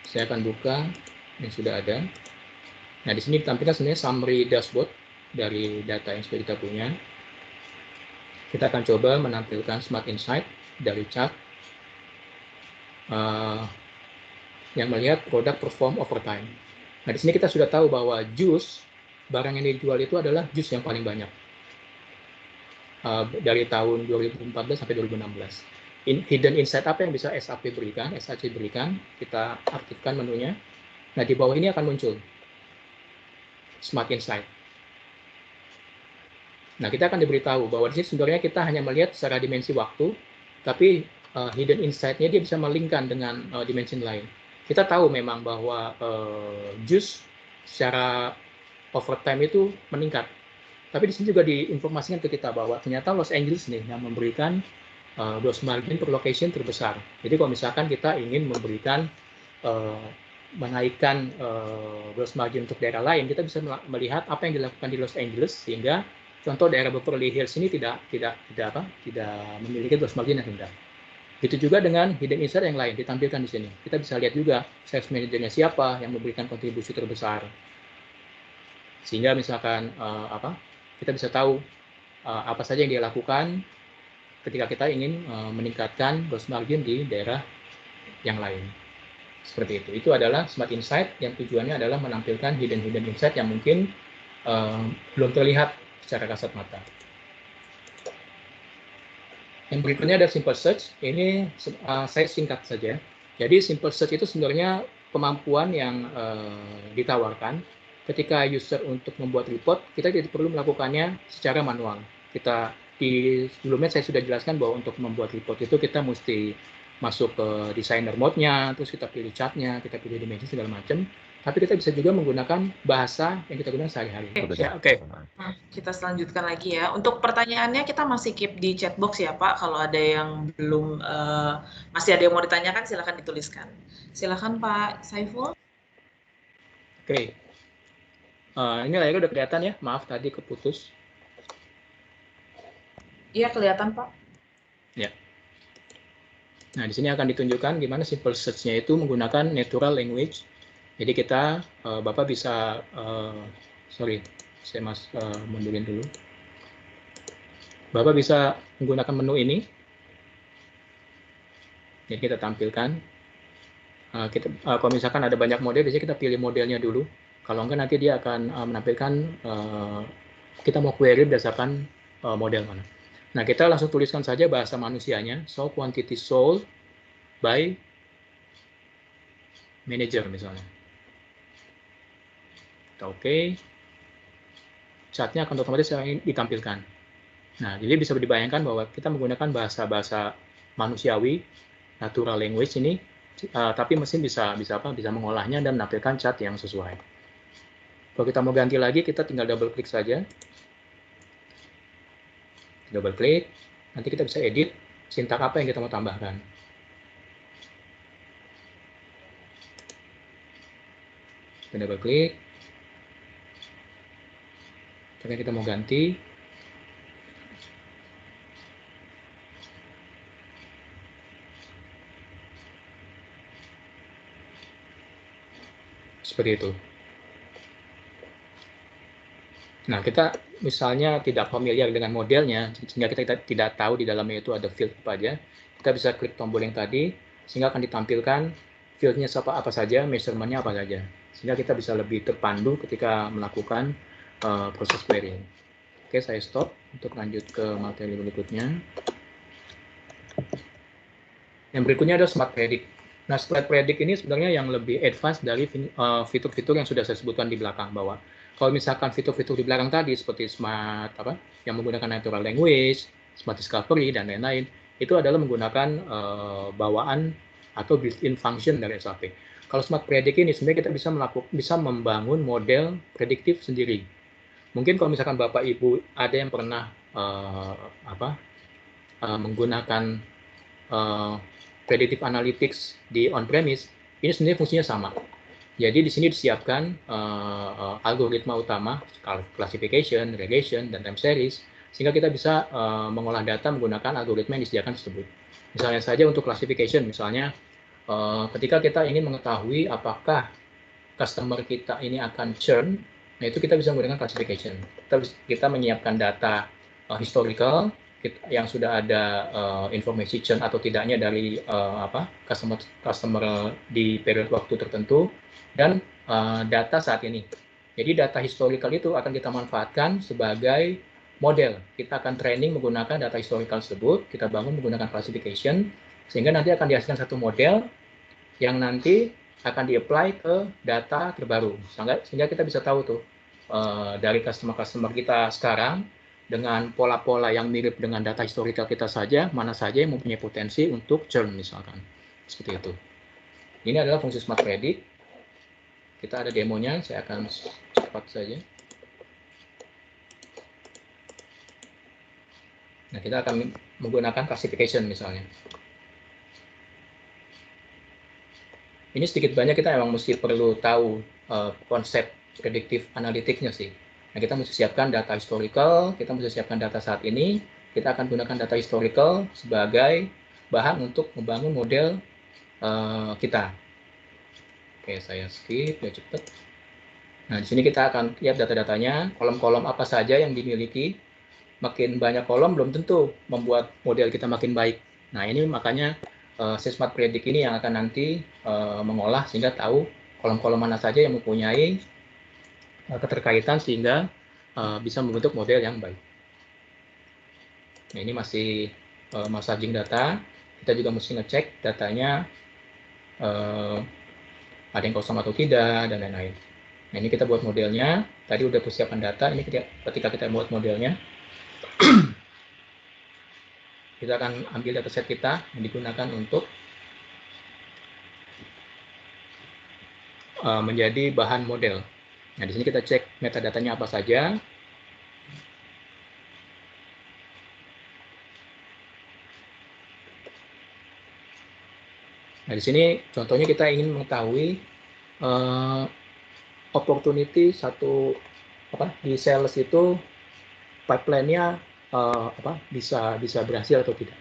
Saya akan buka yang sudah ada. Nah, di sini ditampilkan sebenarnya summary dashboard dari data yang sudah kita punya. Kita akan coba menampilkan Smart Insight dari chart yang melihat produk perform over time. Nah, di sini kita sudah tahu bahwa barang yang dijual itu adalah jus yang paling banyak dari tahun 2014 sampai 2016. Hidden insight apa yang bisa SAC berikan? Kita aktifkan menunya. Nah, di bawah ini akan muncul Smart Insight. Nah, kita akan diberitahu bahwa di sini sebenarnya kita hanya melihat secara dimensi waktu, tapi hidden insight-nya dia bisa melingkan dengan dimensi lain. Kita tahu memang bahwa jus secara overtime itu meningkat. Tapi di sini juga diinformasikan ke kita bahwa ternyata Los Angeles nih yang memberikan gross margin per location terbesar. Jadi kalau misalkan kita ingin memberikan menaikkan gross margin untuk daerah lain, kita bisa melihat apa yang dilakukan di Los Angeles, sehingga contoh daerah Beverly Hills ini tidak memiliki gross margin yang rendah. Begitu juga dengan hidden insight yang lain ditampilkan di sini. Kita bisa lihat juga sales manajernya siapa yang memberikan kontribusi terbesar. Sehingga misalkan kita bisa tahu apa saja yang dia lakukan ketika kita ingin meningkatkan gross margin di daerah yang lain. Seperti itu. Itu adalah Smart Insight yang tujuannya adalah menampilkan hidden insight yang mungkin belum terlihat secara kasat mata. Yang berikutnya ada Simple Search. Ini saya singkat saja. Jadi Simple Search itu sebenarnya kemampuan yang ditawarkan ketika user untuk membuat report, kita tidak perlu melakukannya secara manual. Sebelumnya saya sudah jelaskan bahwa untuk membuat report itu kita mesti masuk ke designer mode-nya, terus kita pilih chart-nya, kita pilih dimensi segala macam. Tapi kita bisa juga menggunakan bahasa yang kita gunakan sehari-hari. Oke. Nah, kita selanjutkan lagi ya. Untuk pertanyaannya kita masih keep di chat box ya Pak. Kalau ada yang belum, masih ada yang mau ditanyakan silakan dituliskan. Silakan Pak Saiful. Oke. Ini layarnya udah kelihatan ya. Maaf tadi keputus. Iya kelihatan Pak. Ya. Nah di sini akan ditunjukkan gimana simple search-nya itu menggunakan natural language. Jadi kita, Bapak bisa, sorry, saya mundurin dulu. Bapak bisa menggunakan menu ini. Jadi kita tampilkan. Kalau misalkan ada banyak model, biasanya kita pilih modelnya dulu. Kalau enggak nanti dia akan menampilkan kita mau query berdasarkan model mana. Nah kita langsung tuliskan saja bahasa manusianya. So quantity sold by manager misalnya. Oke, chartnya akan otomatis ditampilkan. Nah, jadi bisa dibayangkan bahwa kita menggunakan bahasa-bahasa manusiawi, natural language ini, tapi mesin bisa mengolahnya dan menampilkan chart yang sesuai. Kalau kita mau ganti lagi, kita tinggal double klik saja. Double klik, nanti kita bisa edit sintak apa yang kita mau tambahkan. Kita double klik. Karena kita mau ganti, seperti itu. Nah, kita misalnya tidak familiar dengan modelnya, sehingga kita tidak tahu di dalamnya itu ada field apa aja, kita bisa klik tombol yang tadi, sehingga akan ditampilkan fieldnya apa saja, measurement-nya apa saja. Sehingga kita bisa lebih terpandu ketika melakukan proses querying. Oke, saya stop untuk lanjut ke materi berikutnya. Yang berikutnya ada Smart Predict. Nah, Smart Predict ini sebenarnya yang lebih advance dari fitur-fitur yang sudah saya sebutkan di belakang, bahwa kalau misalkan fitur-fitur di belakang tadi seperti Smart yang menggunakan natural language, Smart Discovery dan lain-lain, itu adalah menggunakan bawaan atau built-in function dari SAP. Kalau Smart Predict ini sebenarnya kita bisa membangun model prediktif sendiri. Mungkin kalau misalkan Bapak Ibu ada yang pernah menggunakan predictive analytics di on-premise, ini sebenarnya fungsinya sama. Jadi di sini disiapkan algoritma utama, classification, regression, dan time series, sehingga kita bisa mengolah data menggunakan algoritma yang disediakan tersebut. Misalnya saja untuk classification, misalnya ketika kita ingin mengetahui apakah customer kita ini akan churn, nah itu kita bisa menggunakan classification. Kita menyiapkan data historical yang sudah ada informasi churn atau tidaknya dari customer di periode waktu tertentu dan data saat ini. Jadi data historical itu akan kita manfaatkan sebagai model. Kita akan training menggunakan data historical tersebut, kita bangun menggunakan classification, sehingga nanti akan dihasilkan satu model yang nanti akan di-apply ke data terbaru, sehingga kita bisa tahu tuh dari customer kita sekarang dengan pola-pola yang mirip dengan data historical kita saja, mana saja yang mempunyai potensi untuk churn misalkan, seperti itu. Ini adalah fungsi Smart Predict. Kita ada demonya, saya akan cepat saja. Nah, kita akan menggunakan classification misalnya. ini sedikit banyak kita memang mesti perlu tahu konsep predictive analytics-nya sih. Nah, kita mesti siapkan data historical, kita mesti siapkan data saat ini, kita akan gunakan data historical sebagai bahan untuk membangun model kita. Oke, saya skip, biar cepat. Nah, di sini kita akan lihat data-datanya, kolom-kolom apa saja yang dimiliki. Makin banyak kolom belum tentu membuat model kita makin baik. Nah, ini makanya Smart Predict ini yang akan nanti mengolah sehingga tahu kolom-kolom mana saja yang mempunyai keterkaitan sehingga bisa membentuk model yang baik. Nah, ini masih massaging data. Kita juga mesti ngecek datanya ada yang kosong atau tidak, dan lain-lain. Nah, ini kita buat modelnya. Tadi udah persiapan data. Ini ketika kita buat modelnya, kita akan ambil dataset kita yang digunakan untuk menjadi bahan model. Nah, di sini kita cek metadatanya apa saja. Nah, di sini contohnya kita ingin mengetahui opportunity di sales itu pipeline-nya bisa berhasil atau tidak.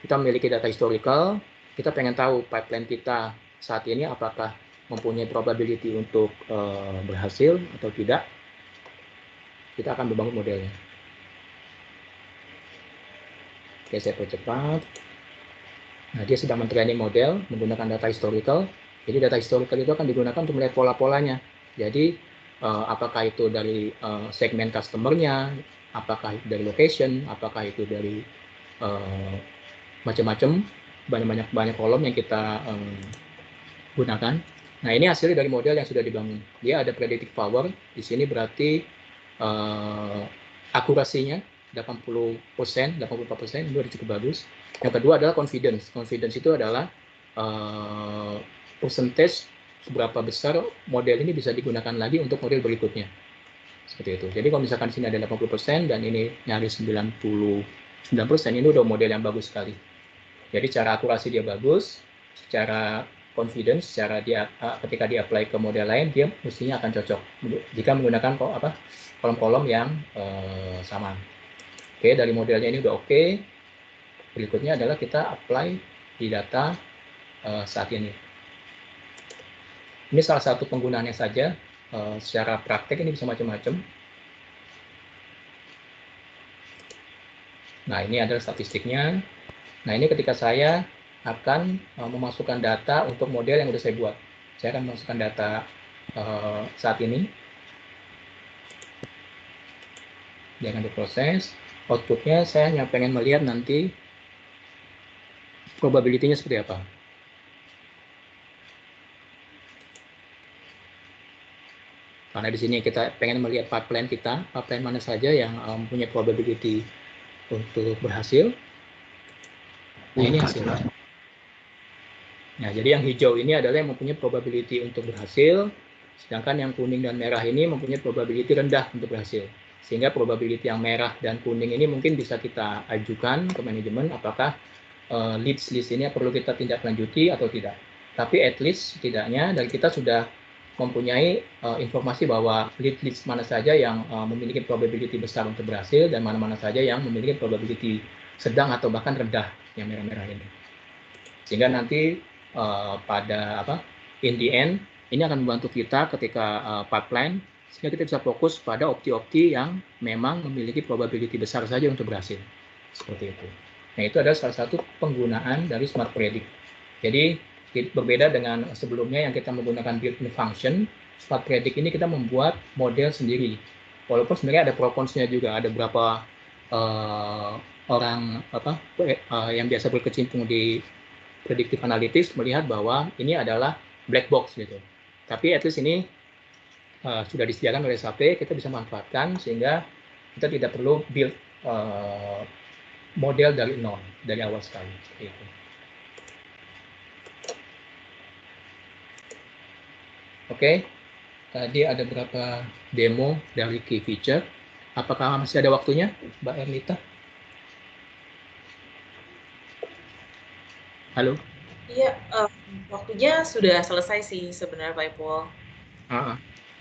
Kita memiliki data historical, kita pengen tahu pipeline kita saat ini apakah mempunyai probability untuk berhasil atau tidak. Kita akan membangun modelnya. Oke, saya percepat. Nah, dia sedang men-training model menggunakan data historical. Jadi data historical itu akan digunakan untuk melihat pola-polanya. Jadi apakah itu dari segmen customer-nya, apakah itu dari location, apakah itu dari macam-macam, banyak kolom yang kita gunakan. Nah, ini hasilnya dari model yang sudah dibangun. Dia ada predictive power, di sini berarti akurasinya 80%, 84%, itu cukup bagus. Yang kedua adalah confidence. Confidence itu adalah percentage seberapa besar model ini bisa digunakan lagi untuk model berikutnya. Seperti itu. Jadi kalau misalkan di sini ada 80% dan ini nyaris 99%, ini udah model yang bagus sekali. Jadi cara akurasi dia bagus, secara confidence, secara dia ketika dia apply ke model lain, dia mestinya akan cocok jika menggunakan kolom-kolom yang sama. Oke, dari modelnya ini udah oke. Berikutnya adalah kita apply di data saat ini. Ini salah satu penggunaannya saja. Secara praktek ini bisa macam-macam. Nah, ini adalah statistiknya. Nah, ini ketika saya akan memasukkan data untuk model yang sudah saya buat. Saya akan memasukkan data saat ini. Dia akan diproses. Outputnya saya hanya pengen melihat nanti probability-nya seperti apa. Karena di sini kita pengen melihat pipeline kita, pipeline mana saja yang mempunyai probability untuk berhasil. Nah, ini hasilnya. Nah, jadi yang hijau ini adalah yang mempunyai probability untuk berhasil, sedangkan yang kuning dan merah ini mempunyai probability rendah untuk berhasil. Sehingga probability yang merah dan kuning ini mungkin bisa kita ajukan ke manajemen apakah leads list ini perlu kita tindak lanjuti atau tidak. Tapi at least setidaknya dari kita sudah mempunyai informasi bahwa leads mana saja yang memiliki probability besar untuk berhasil dan mana-mana saja yang memiliki probability sedang atau bahkan rendah yang merah-merah ini. Sehingga nanti in the end ini akan membantu kita ketika pipeline sehingga kita bisa fokus pada opti-opti yang memang memiliki probability besar saja untuk berhasil. Seperti itu. Nah, itu adalah salah satu penggunaan dari Smart Predict. Jadi berbeda dengan sebelumnya yang kita menggunakan built-in function, Smart Predict ini kita membuat model sendiri. Walaupun sebenarnya ada pro cons-nya juga, ada beberapa orang yang biasa berkecimpung di predictive analytics melihat bahwa ini adalah black box gitu. Tapi at least ini sudah disediakan oleh SAP, kita bisa manfaatkan sehingga kita tidak perlu build model dari nol, dari awal sekali. Gitu. Oke, tadi ada beberapa demo dari key feature. Apakah masih ada waktunya, Mbak Ernita? Halo? Iya, Waktunya sudah selesai sih sebenarnya Pak Ipul.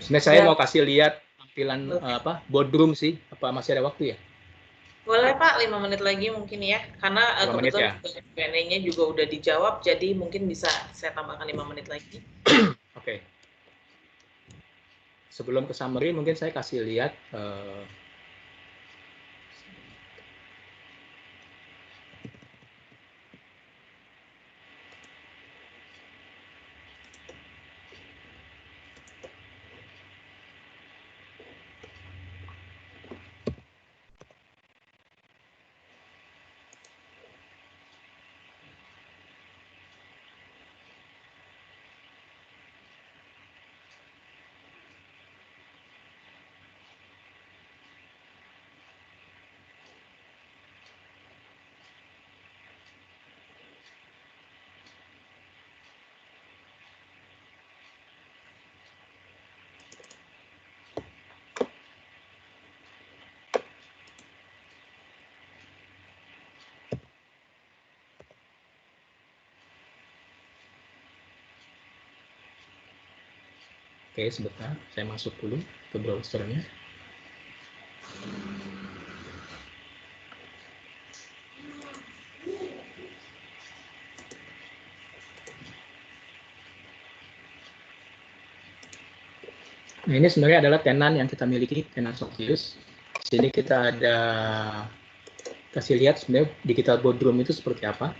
Sebenarnya saya mau kasih lihat tampilan boardroom sih. Apa masih ada waktu ya? Boleh Pak, 5 menit lagi mungkin ya. Karena kebetulan Q&A-nya juga udah dijawab, jadi mungkin bisa saya tambahkan 5 menit lagi. Oke. Sebelum ke summary, mungkin saya kasih lihat Oke, sebentar. Saya masuk dulu ke browsernya. Nah, ini sebenarnya adalah tenan yang kita miliki, tenan Socius. Di sini kita ada kasih lihat sebenarnya digital boardroom itu seperti apa.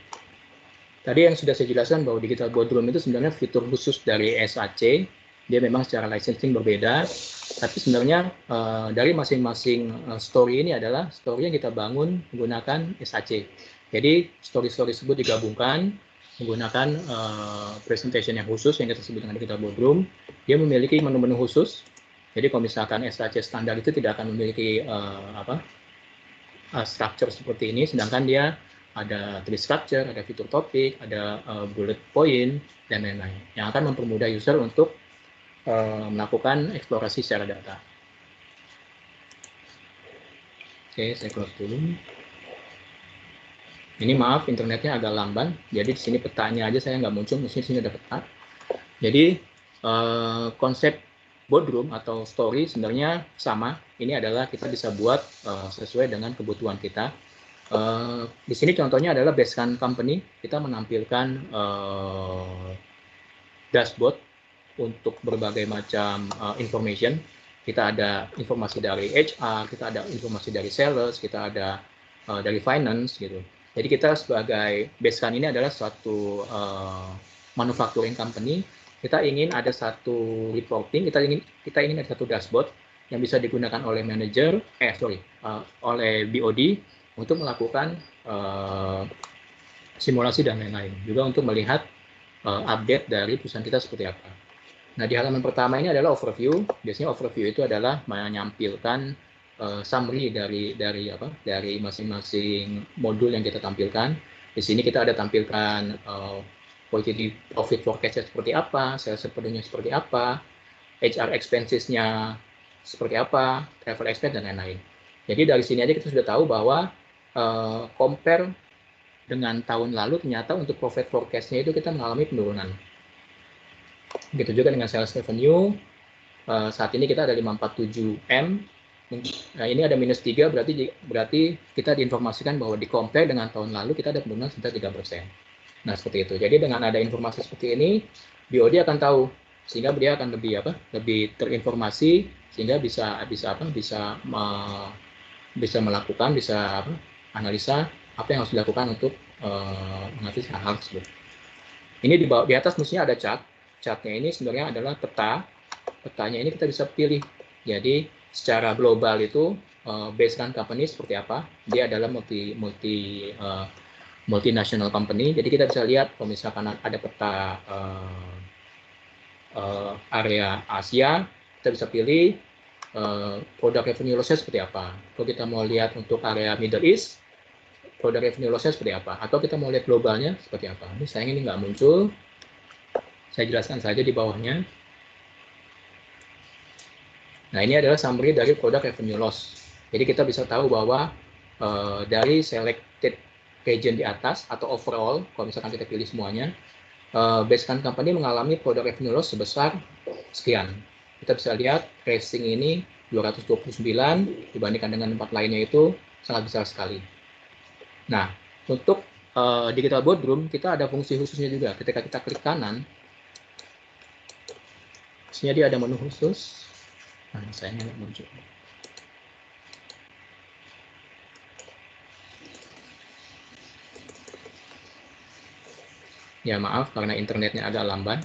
Tadi yang sudah saya jelaskan bahwa digital boardroom itu sebenarnya fitur khusus dari SAC. Dia memang secara licensing berbeda, tapi sebenarnya dari masing-masing story ini adalah story yang kita bangun menggunakan SAC. Jadi story-story tersebut digabungkan menggunakan presentation yang khusus yang kita sebut dengan digital boardroom. Dia memiliki menu-menu khusus. Jadi kalau misalkan SAC standar itu tidak akan memiliki structure seperti ini, sedangkan dia ada tree structure, ada fitur topik, ada bullet point, dan lain-lain, yang akan mempermudah user untuk melakukan eksplorasi secara data. Oke, saya close dulu. Ini maaf, internetnya agak lamban, jadi di sini petanya aja saya nggak muncul, mesti di sini ada peta. Jadi konsep boardroom atau story sebenarnya sama. Ini adalah kita bisa buat sesuai dengan kebutuhan kita. Di sini contohnya adalah Basecamp Company. Kita menampilkan dashboard untuk berbagai macam information. Kita ada informasi dari HR, kita ada informasi dari sales, kita ada dari finance gitu. Jadi kita sebagai Basecamp ini adalah suatu manufacturing company. Kita ingin ada satu reporting, kita ingin ada satu dashboard yang bisa digunakan oleh manajer, oleh BOD untuk melakukan simulasi dan lain-lain. Juga untuk melihat update dari perusahaan kita seperti apa. Nah, di halaman pertama ini adalah overview. Biasanya overview itu adalah menyampilkan summary dari masing-masing modul yang kita tampilkan. Di sini kita ada tampilkan quantity profit forecast-nya seperti apa, sales revenue-nya seperti apa, HR expenses-nya seperti apa, travel expense, dan lain-lain. Jadi dari sini aja kita sudah tahu bahwa compare dengan tahun lalu ternyata untuk profit forecast-nya itu kita mengalami penurunan. Begitu juga dengan sales revenue. Saat ini kita ada 547M. Nah, ini ada minus 3, berarti kita diinformasikan bahwa di compare dengan tahun lalu kita ada penurunan sekitar 3%. Nah, seperti itu. Jadi dengan ada informasi seperti ini, BOD akan tahu, sehingga dia akan lebih terinformasi, sehingga bisa melakukan, analisa apa yang harus dilakukan untuk mengatasi hal-hal tersebut. Ini di atas mestinya ada chart. Chartnya ini sebenarnya adalah peta. Petanya ini kita bisa pilih. Jadi secara global itu Basecamp company seperti apa? Dia adalah multinational company. Jadi kita bisa lihat kalau misalkan ada peta area Asia, kita bisa pilih product revenue loss-nya seperti apa. Kalau kita mau lihat untuk area Middle East, product revenue loss-nya seperti apa. Atau kita mau lihat globalnya seperti apa. Ini sayang ini nggak muncul. Saya jelaskan saja di bawahnya. Nah, ini adalah summary dari product revenue loss. Jadi kita bisa tahu bahwa dari selected region di atas atau overall, kalau misalkan kita pilih semuanya, Basecamp Company mengalami product revenue loss sebesar sekian. Kita bisa lihat racing ini 229 dibandingkan dengan tempat lainnya itu sangat besar sekali. Nah, untuk Digital Boardroom kita ada fungsi khususnya juga. Ketika kita klik kanan, di dia ada menu khusus. Nah, sayangnya nggak muncul. Ya maaf karena internetnya agak lamban.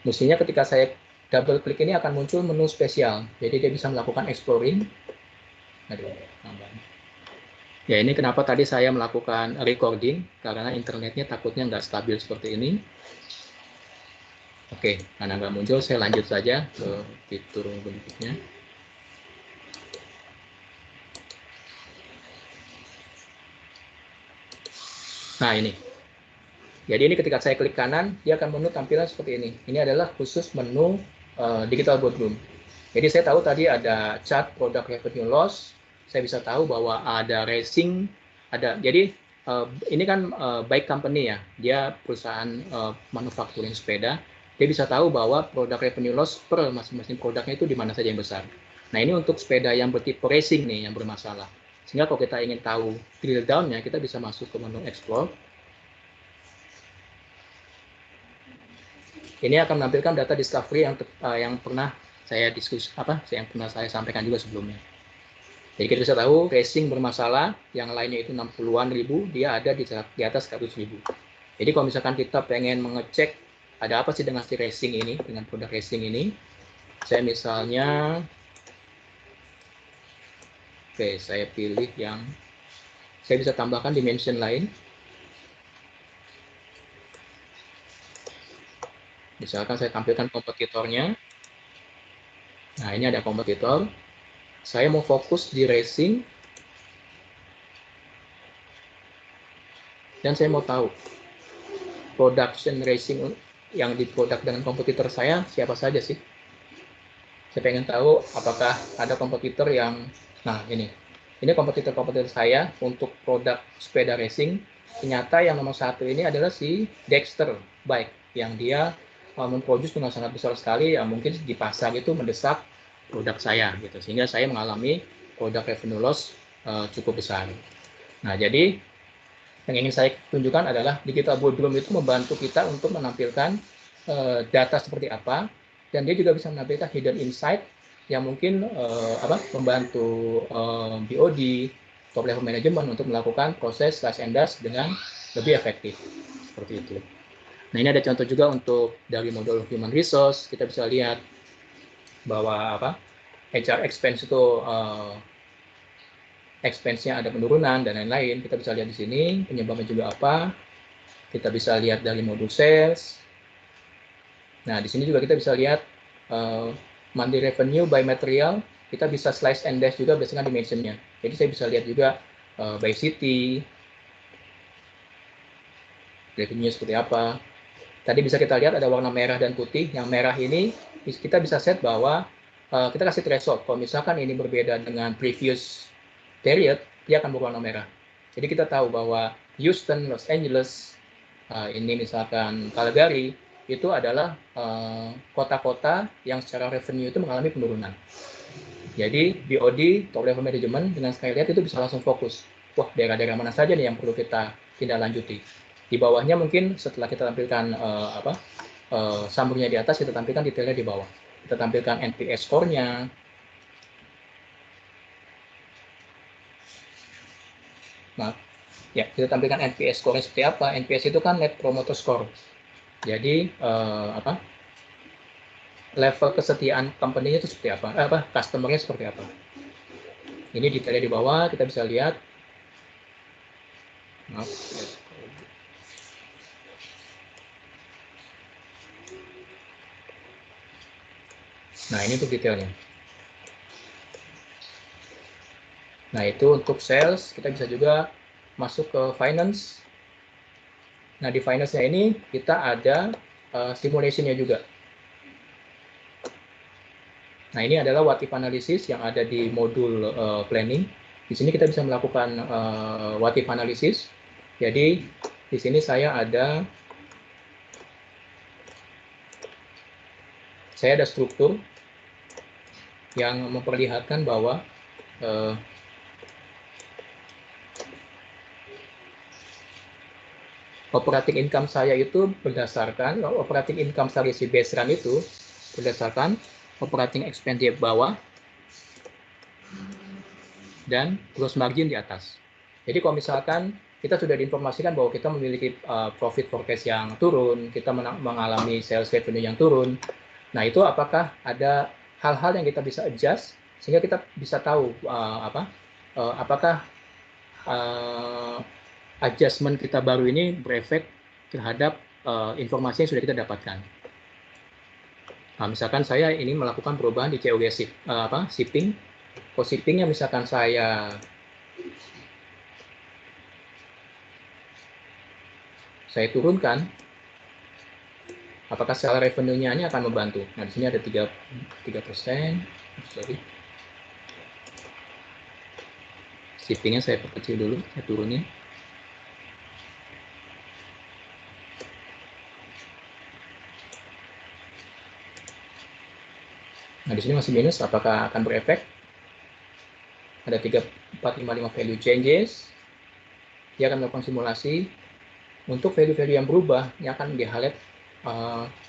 Mestinya ketika saya double klik ini akan muncul menu spesial. Jadi dia bisa melakukan exploring. Aduh, lamban. Ya ini kenapa tadi saya melakukan recording karena internetnya takutnya nggak stabil seperti ini. Oke, karena nggak muncul saya lanjut saja ke fitur berikutnya. Nah ini. Jadi ini ketika saya klik kanan, dia akan menu tampilan seperti ini. Ini adalah khusus menu Digital Boardroom. Jadi saya tahu tadi ada chart product revenue loss, saya bisa tahu bahwa ada racing, ada. Jadi ini kan bike company ya, dia perusahaan manufacturing sepeda. Dia bisa tahu bahwa produk revenue loss per masing-masing produknya itu di mana saja yang besar. Nah ini untuk sepeda yang bertipe racing nih yang bermasalah. Sehingga kalau kita ingin tahu drill down-nya, kita bisa masuk ke menu explore. Ini akan menampilkan data discovery yang pernah saya yang pernah saya sampaikan juga sebelumnya. Jadi kita bisa tahu racing bermasalah, yang lainnya itu 60-an ribu, dia ada di atas 100 ribu. Jadi kalau misalkan kita pengen mengecek ada apa sih dengan si racing ini, dengan produk racing ini, saya misalnya, oke, saya pilih yang, saya bisa tambahkan dimension lain. Misalkan saya tampilkan kompetitornya. Nah, ini ada kompetitor. Saya mau fokus di racing. Dan saya mau tahu production racing yang diproduk dengan kompetitor saya siapa saja sih. Saya pengen tahu apakah ada kompetitor yang, nah ini kompetitor-kompetitor saya untuk produk sepeda racing. Ternyata yang nomor satu ini adalah si Dexter Bike, yang dia memproduksi dengan sangat besar sekali, yang mungkin di pasar itu mendesak produk saya gitu, sehingga saya mengalami produk revenue loss cukup besar. Nah, jadi yang ingin saya tunjukkan adalah Digital Boardroom itu membantu kita untuk menampilkan data seperti apa, dan dia juga bisa menampilkan hidden insight yang mungkin membantu BOD, top level management untuk melakukan proses slash and dash dengan lebih efektif seperti itu. Nah, ini ada contoh juga untuk dari modul human resource. Kita bisa lihat bahwa HR expense itu expense-nya ada penurunan dan lain-lain. Kita bisa lihat di sini penyebabnya juga apa. Kita bisa lihat dari modul sales. Nah, di sini juga kita bisa lihat monthly revenue by material. Kita bisa slice and dash juga berdasarkan dimensionnya. Jadi saya bisa lihat juga by city, revenue seperti apa. Tadi bisa kita lihat ada warna merah dan putih. Yang merah ini kita bisa set bahwa kita kasih threshold. Kalau misalkan ini berbeda dengan previous period, dia akan berwarna merah. Jadi kita tahu bahwa Houston, Los Angeles, ini misalkan Calgary, itu adalah kota-kota yang secara revenue itu mengalami penurunan. Jadi BOD, top level management, dengan sekali lihat itu bisa langsung fokus. Wah, daerah-daerah mana saja nih yang perlu kita tindak lanjuti. Di bawahnya mungkin setelah kita tampilkan summary-nya di atas, kita tampilkan detailnya di bawah. Kita tampilkan NPS score-nya. Nah, ya, kita tampilkan NPS score-nya seperti apa. NPS itu kan Net Promoter Score. Jadi level kesetiaan company-nya itu seperti apa, customer-nya seperti apa. Ini detailnya di bawah, kita bisa lihat. Maaf. Nah, ini untuk detailnya. Nah, itu untuk sales. Kita bisa juga masuk ke finance. Nah, di finance-nya ini kita ada simulation-nya juga. Nah, ini adalah what if analysis yang ada di modul planning. Di sini kita bisa melakukan what if analysis. Jadi, di sini saya ada saya ada struktur yang memperlihatkan bahwa operating income saya itu berdasarkan operating income dari si base run itu berdasarkan operating expense di bawah dan gross margin di atas. Jadi kalau misalkan kita sudah diinformasikan bahwa kita memiliki profit forecast yang turun, kita mengalami sales revenue yang turun. Nah, itu apakah ada hal-hal yang kita bisa adjust sehingga kita bisa tahu apakah adjustment kita baru ini berefek terhadap informasi yang sudah kita dapatkan. Nah, misalkan saya ini melakukan perubahan di COG shipping. Kalau shippingnya misalkan saya turunkan, apakah secara revenue-nya ini akan membantu? Nah, di sini ada 3%. Sorry. Shippingnya saya perkecil dulu, saya turunin. Nah, di sini masih minus, apakah akan berefek? Ada 3, 4, 5, 5 value changes. Dia akan melakukan simulasi. Untuk value-value yang berubah, yang akan di-highlight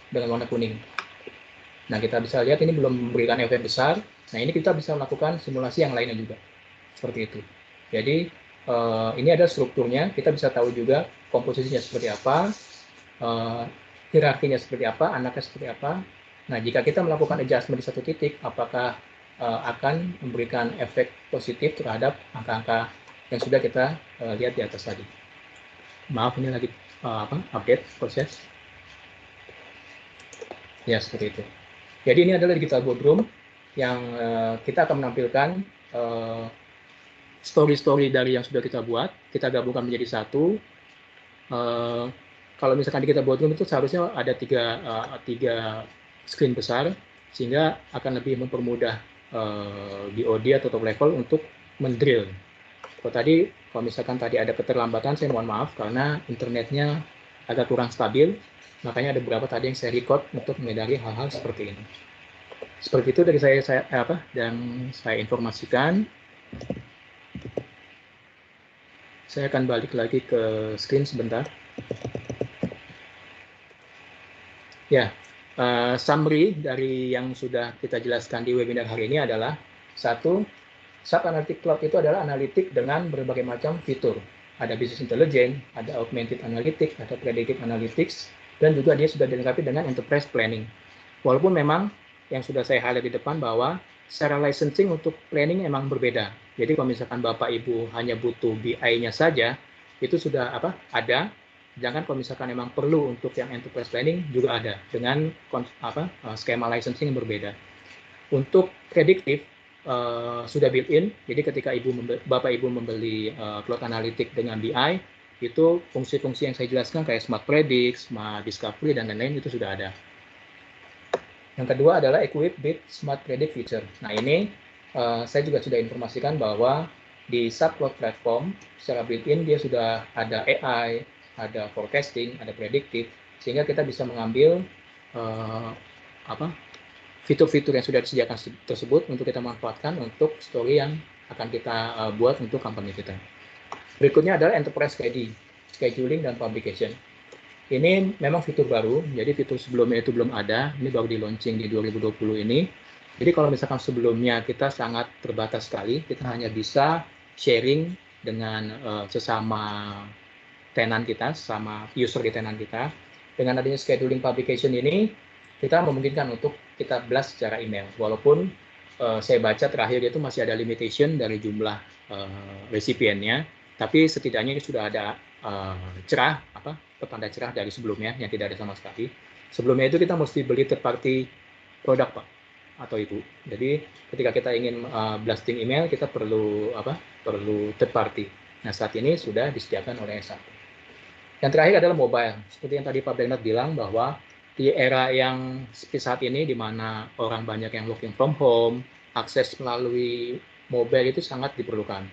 dengan warna kuning. Nah, kita bisa lihat ini belum memberikan efek besar. Nah, ini kita bisa melakukan simulasi yang lainnya juga. Seperti itu. Jadi, ini ada strukturnya. Kita bisa tahu juga komposisinya seperti apa, hierarkinya seperti apa, anaknya seperti apa. Nah, jika kita melakukan adjustment di satu titik, apakah akan memberikan efek positif terhadap angka-angka yang sudah kita lihat di atas tadi. Maaf, ini lagi update proses. Ya, seperti itu. Jadi ini adalah digital boardroom yang kita akan menampilkan story-story dari yang sudah kita buat. Kita gabungkan menjadi satu. Kalau misalkan di digital boardroom itu seharusnya ada tiga screen besar, sehingga akan lebih mempermudah BOD atau top level untuk mendrill. Kalau misalkan tadi ada keterlambatan, saya mohon maaf karena internetnya agak kurang stabil, makanya ada beberapa tadi yang saya record untuk menghindari hal-hal seperti ini. Seperti itu dari saya informasikan. Saya akan balik lagi ke screen sebentar. Ya, summary dari yang sudah kita jelaskan di webinar hari ini adalah satu. SAP Analytics Cloud itu adalah analitik dengan berbagai macam fitur. Ada business intelligence, ada augmented analytics, ada predictive analytics, dan juga dia sudah dilengkapi dengan enterprise planning. Walaupun memang yang sudah saya highlight di depan bahwa secara licensing untuk planning memang berbeda. Jadi kalau misalkan Bapak Ibu hanya butuh BI-nya saja, itu sudah ada. Jangan kalau misalkan memang perlu untuk yang enterprise planning juga ada dengan skema licensing yang berbeda. Untuk prediktif sudah built-in, jadi ketika Bapak Ibu membeli Cloud Analytics dengan BI, itu fungsi-fungsi yang saya jelaskan kayak Smart Predict, Smart Discovery, dan lain-lain itu sudah ada. Yang kedua adalah Equip with Smart Predict feature. Nah, ini saya juga sudah informasikan bahwa di SAP Cloud Platform, secara built-in dia sudah ada AI, ada forecasting, ada predictive, sehingga kita bisa mengambil fitur-fitur yang sudah disediakan tersebut untuk kita manfaatkan untuk story yang akan kita buat untuk company kita. Berikutnya adalah Enterprise Scheduling dan Publication. Ini memang fitur baru, jadi fitur sebelumnya itu belum ada, ini baru di launching di 2020 ini. Jadi kalau misalkan sebelumnya kita sangat terbatas sekali, kita hanya bisa sharing dengan sesama tenan kita, sama user di tenan kita. Dengan adanya Scheduling Publication ini, kita memungkinkan untuk kita blast secara email. Walaupun saya baca terakhir itu masih ada limitation dari jumlah resipiennya, tapi setidaknya sudah ada petanda cerah dari sebelumnya yang tidak ada sama sekali. Sebelumnya itu kita mesti beli third party produk, Pak atau Ibu. Jadi ketika kita ingin blasting email, kita perlu third party. Nah, saat ini sudah disediakan oleh SAP. Yang terakhir adalah mobile. Seperti yang tadi Pak Bernard bilang bahwa di era yang seperti saat ini, di mana orang banyak yang working from home, akses melalui mobile itu sangat diperlukan.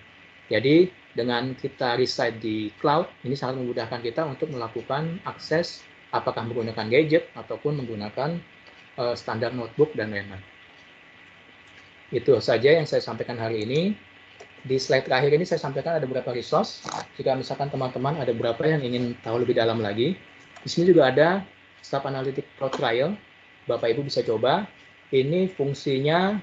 Jadi, dengan kita reside di cloud, ini sangat memudahkan kita untuk melakukan akses, apakah menggunakan gadget ataupun menggunakan standar notebook, dan lain-lain. Itu saja yang saya sampaikan hari ini. Di slide terakhir ini saya sampaikan ada beberapa resource. Jika misalkan teman-teman ada beberapa yang ingin tahu lebih dalam lagi, di sini juga ada SAP Analytics Pro Trial. Bapak Ibu bisa coba. Ini fungsinya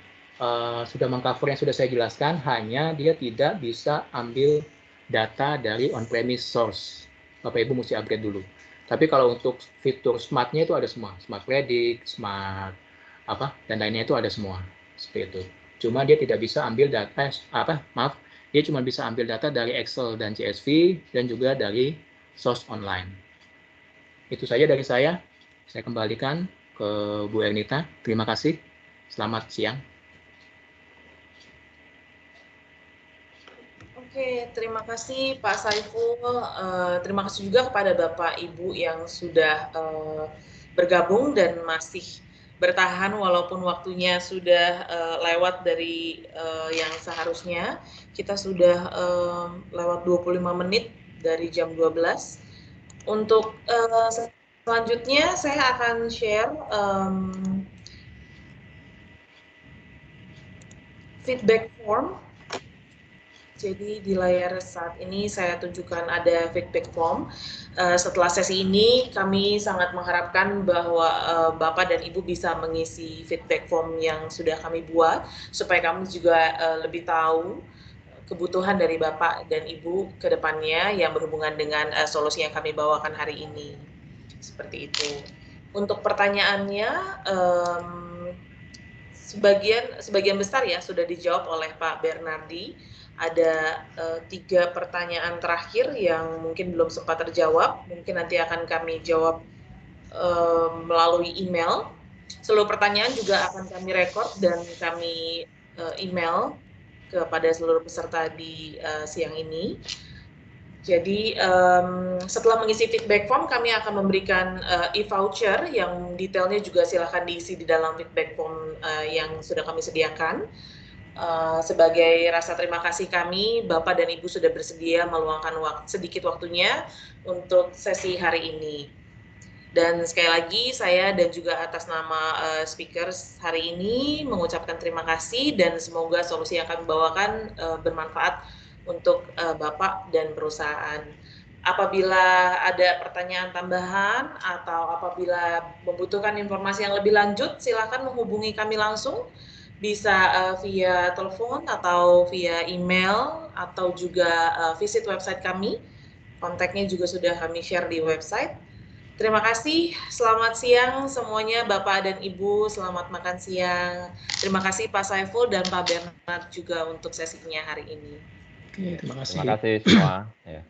sudah mengcover yang sudah saya jelaskan, hanya dia tidak bisa ambil data dari on-premise source. Bapak Ibu mesti upgrade dulu. Tapi kalau untuk fitur smartnya itu ada semua, smart predict, smart dan lainnya itu ada semua. Seperti itu. Cuma dia tidak bisa ambil data, dia cuma bisa ambil data dari Excel dan CSV dan juga dari source online. Itu saja dari saya. Saya kembalikan ke Bu Ernita. Terima kasih. Selamat siang. Oke, terima kasih Pak Saiful. Terima kasih juga kepada Bapak Ibu yang sudah bergabung dan masih bertahan walaupun waktunya sudah lewat dari yang seharusnya. Kita sudah lewat 25 menit dari jam 12. Untuk selanjutnya saya akan share feedback form. Jadi di layar saat ini saya tunjukkan ada feedback form. Setelah sesi ini kami sangat mengharapkan bahwa Bapak dan Ibu bisa mengisi feedback form yang sudah kami buat supaya kami juga lebih tahu kebutuhan dari Bapak dan Ibu ke depannya yang berhubungan dengan solusi yang kami bawakan hari ini. Seperti itu. Untuk pertanyaannya, sebagian besar ya sudah dijawab oleh Pak Bernardi. Ada 3 pertanyaan terakhir yang mungkin belum sempat terjawab. Mungkin nanti akan kami jawab melalui email. Seluruh pertanyaan juga akan kami rekod dan kami email kepada seluruh peserta di siang ini. Jadi setelah mengisi feedback form, kami akan memberikan e-voucher yang detailnya juga silakan diisi di dalam feedback form yang sudah kami sediakan. Sebagai rasa terima kasih kami, Bapak dan Ibu sudah bersedia meluangkan sedikit waktunya untuk sesi hari ini. Dan sekali lagi saya dan juga atas nama speakers hari ini mengucapkan terima kasih dan semoga solusi yang kami bawakan bermanfaat untuk Bapak dan perusahaan. Apabila ada pertanyaan tambahan atau apabila membutuhkan informasi yang lebih lanjut, silakan menghubungi kami langsung. Bisa via telepon atau via email atau juga visit website kami. Kontaknya juga sudah kami share di website. Terima kasih, selamat siang semuanya Bapak dan Ibu, selamat makan siang. Terima kasih Pak Saiful dan Pak Bernard juga untuk sesinya hari ini. Oke, terima kasih. Terima kasih semua. Ya.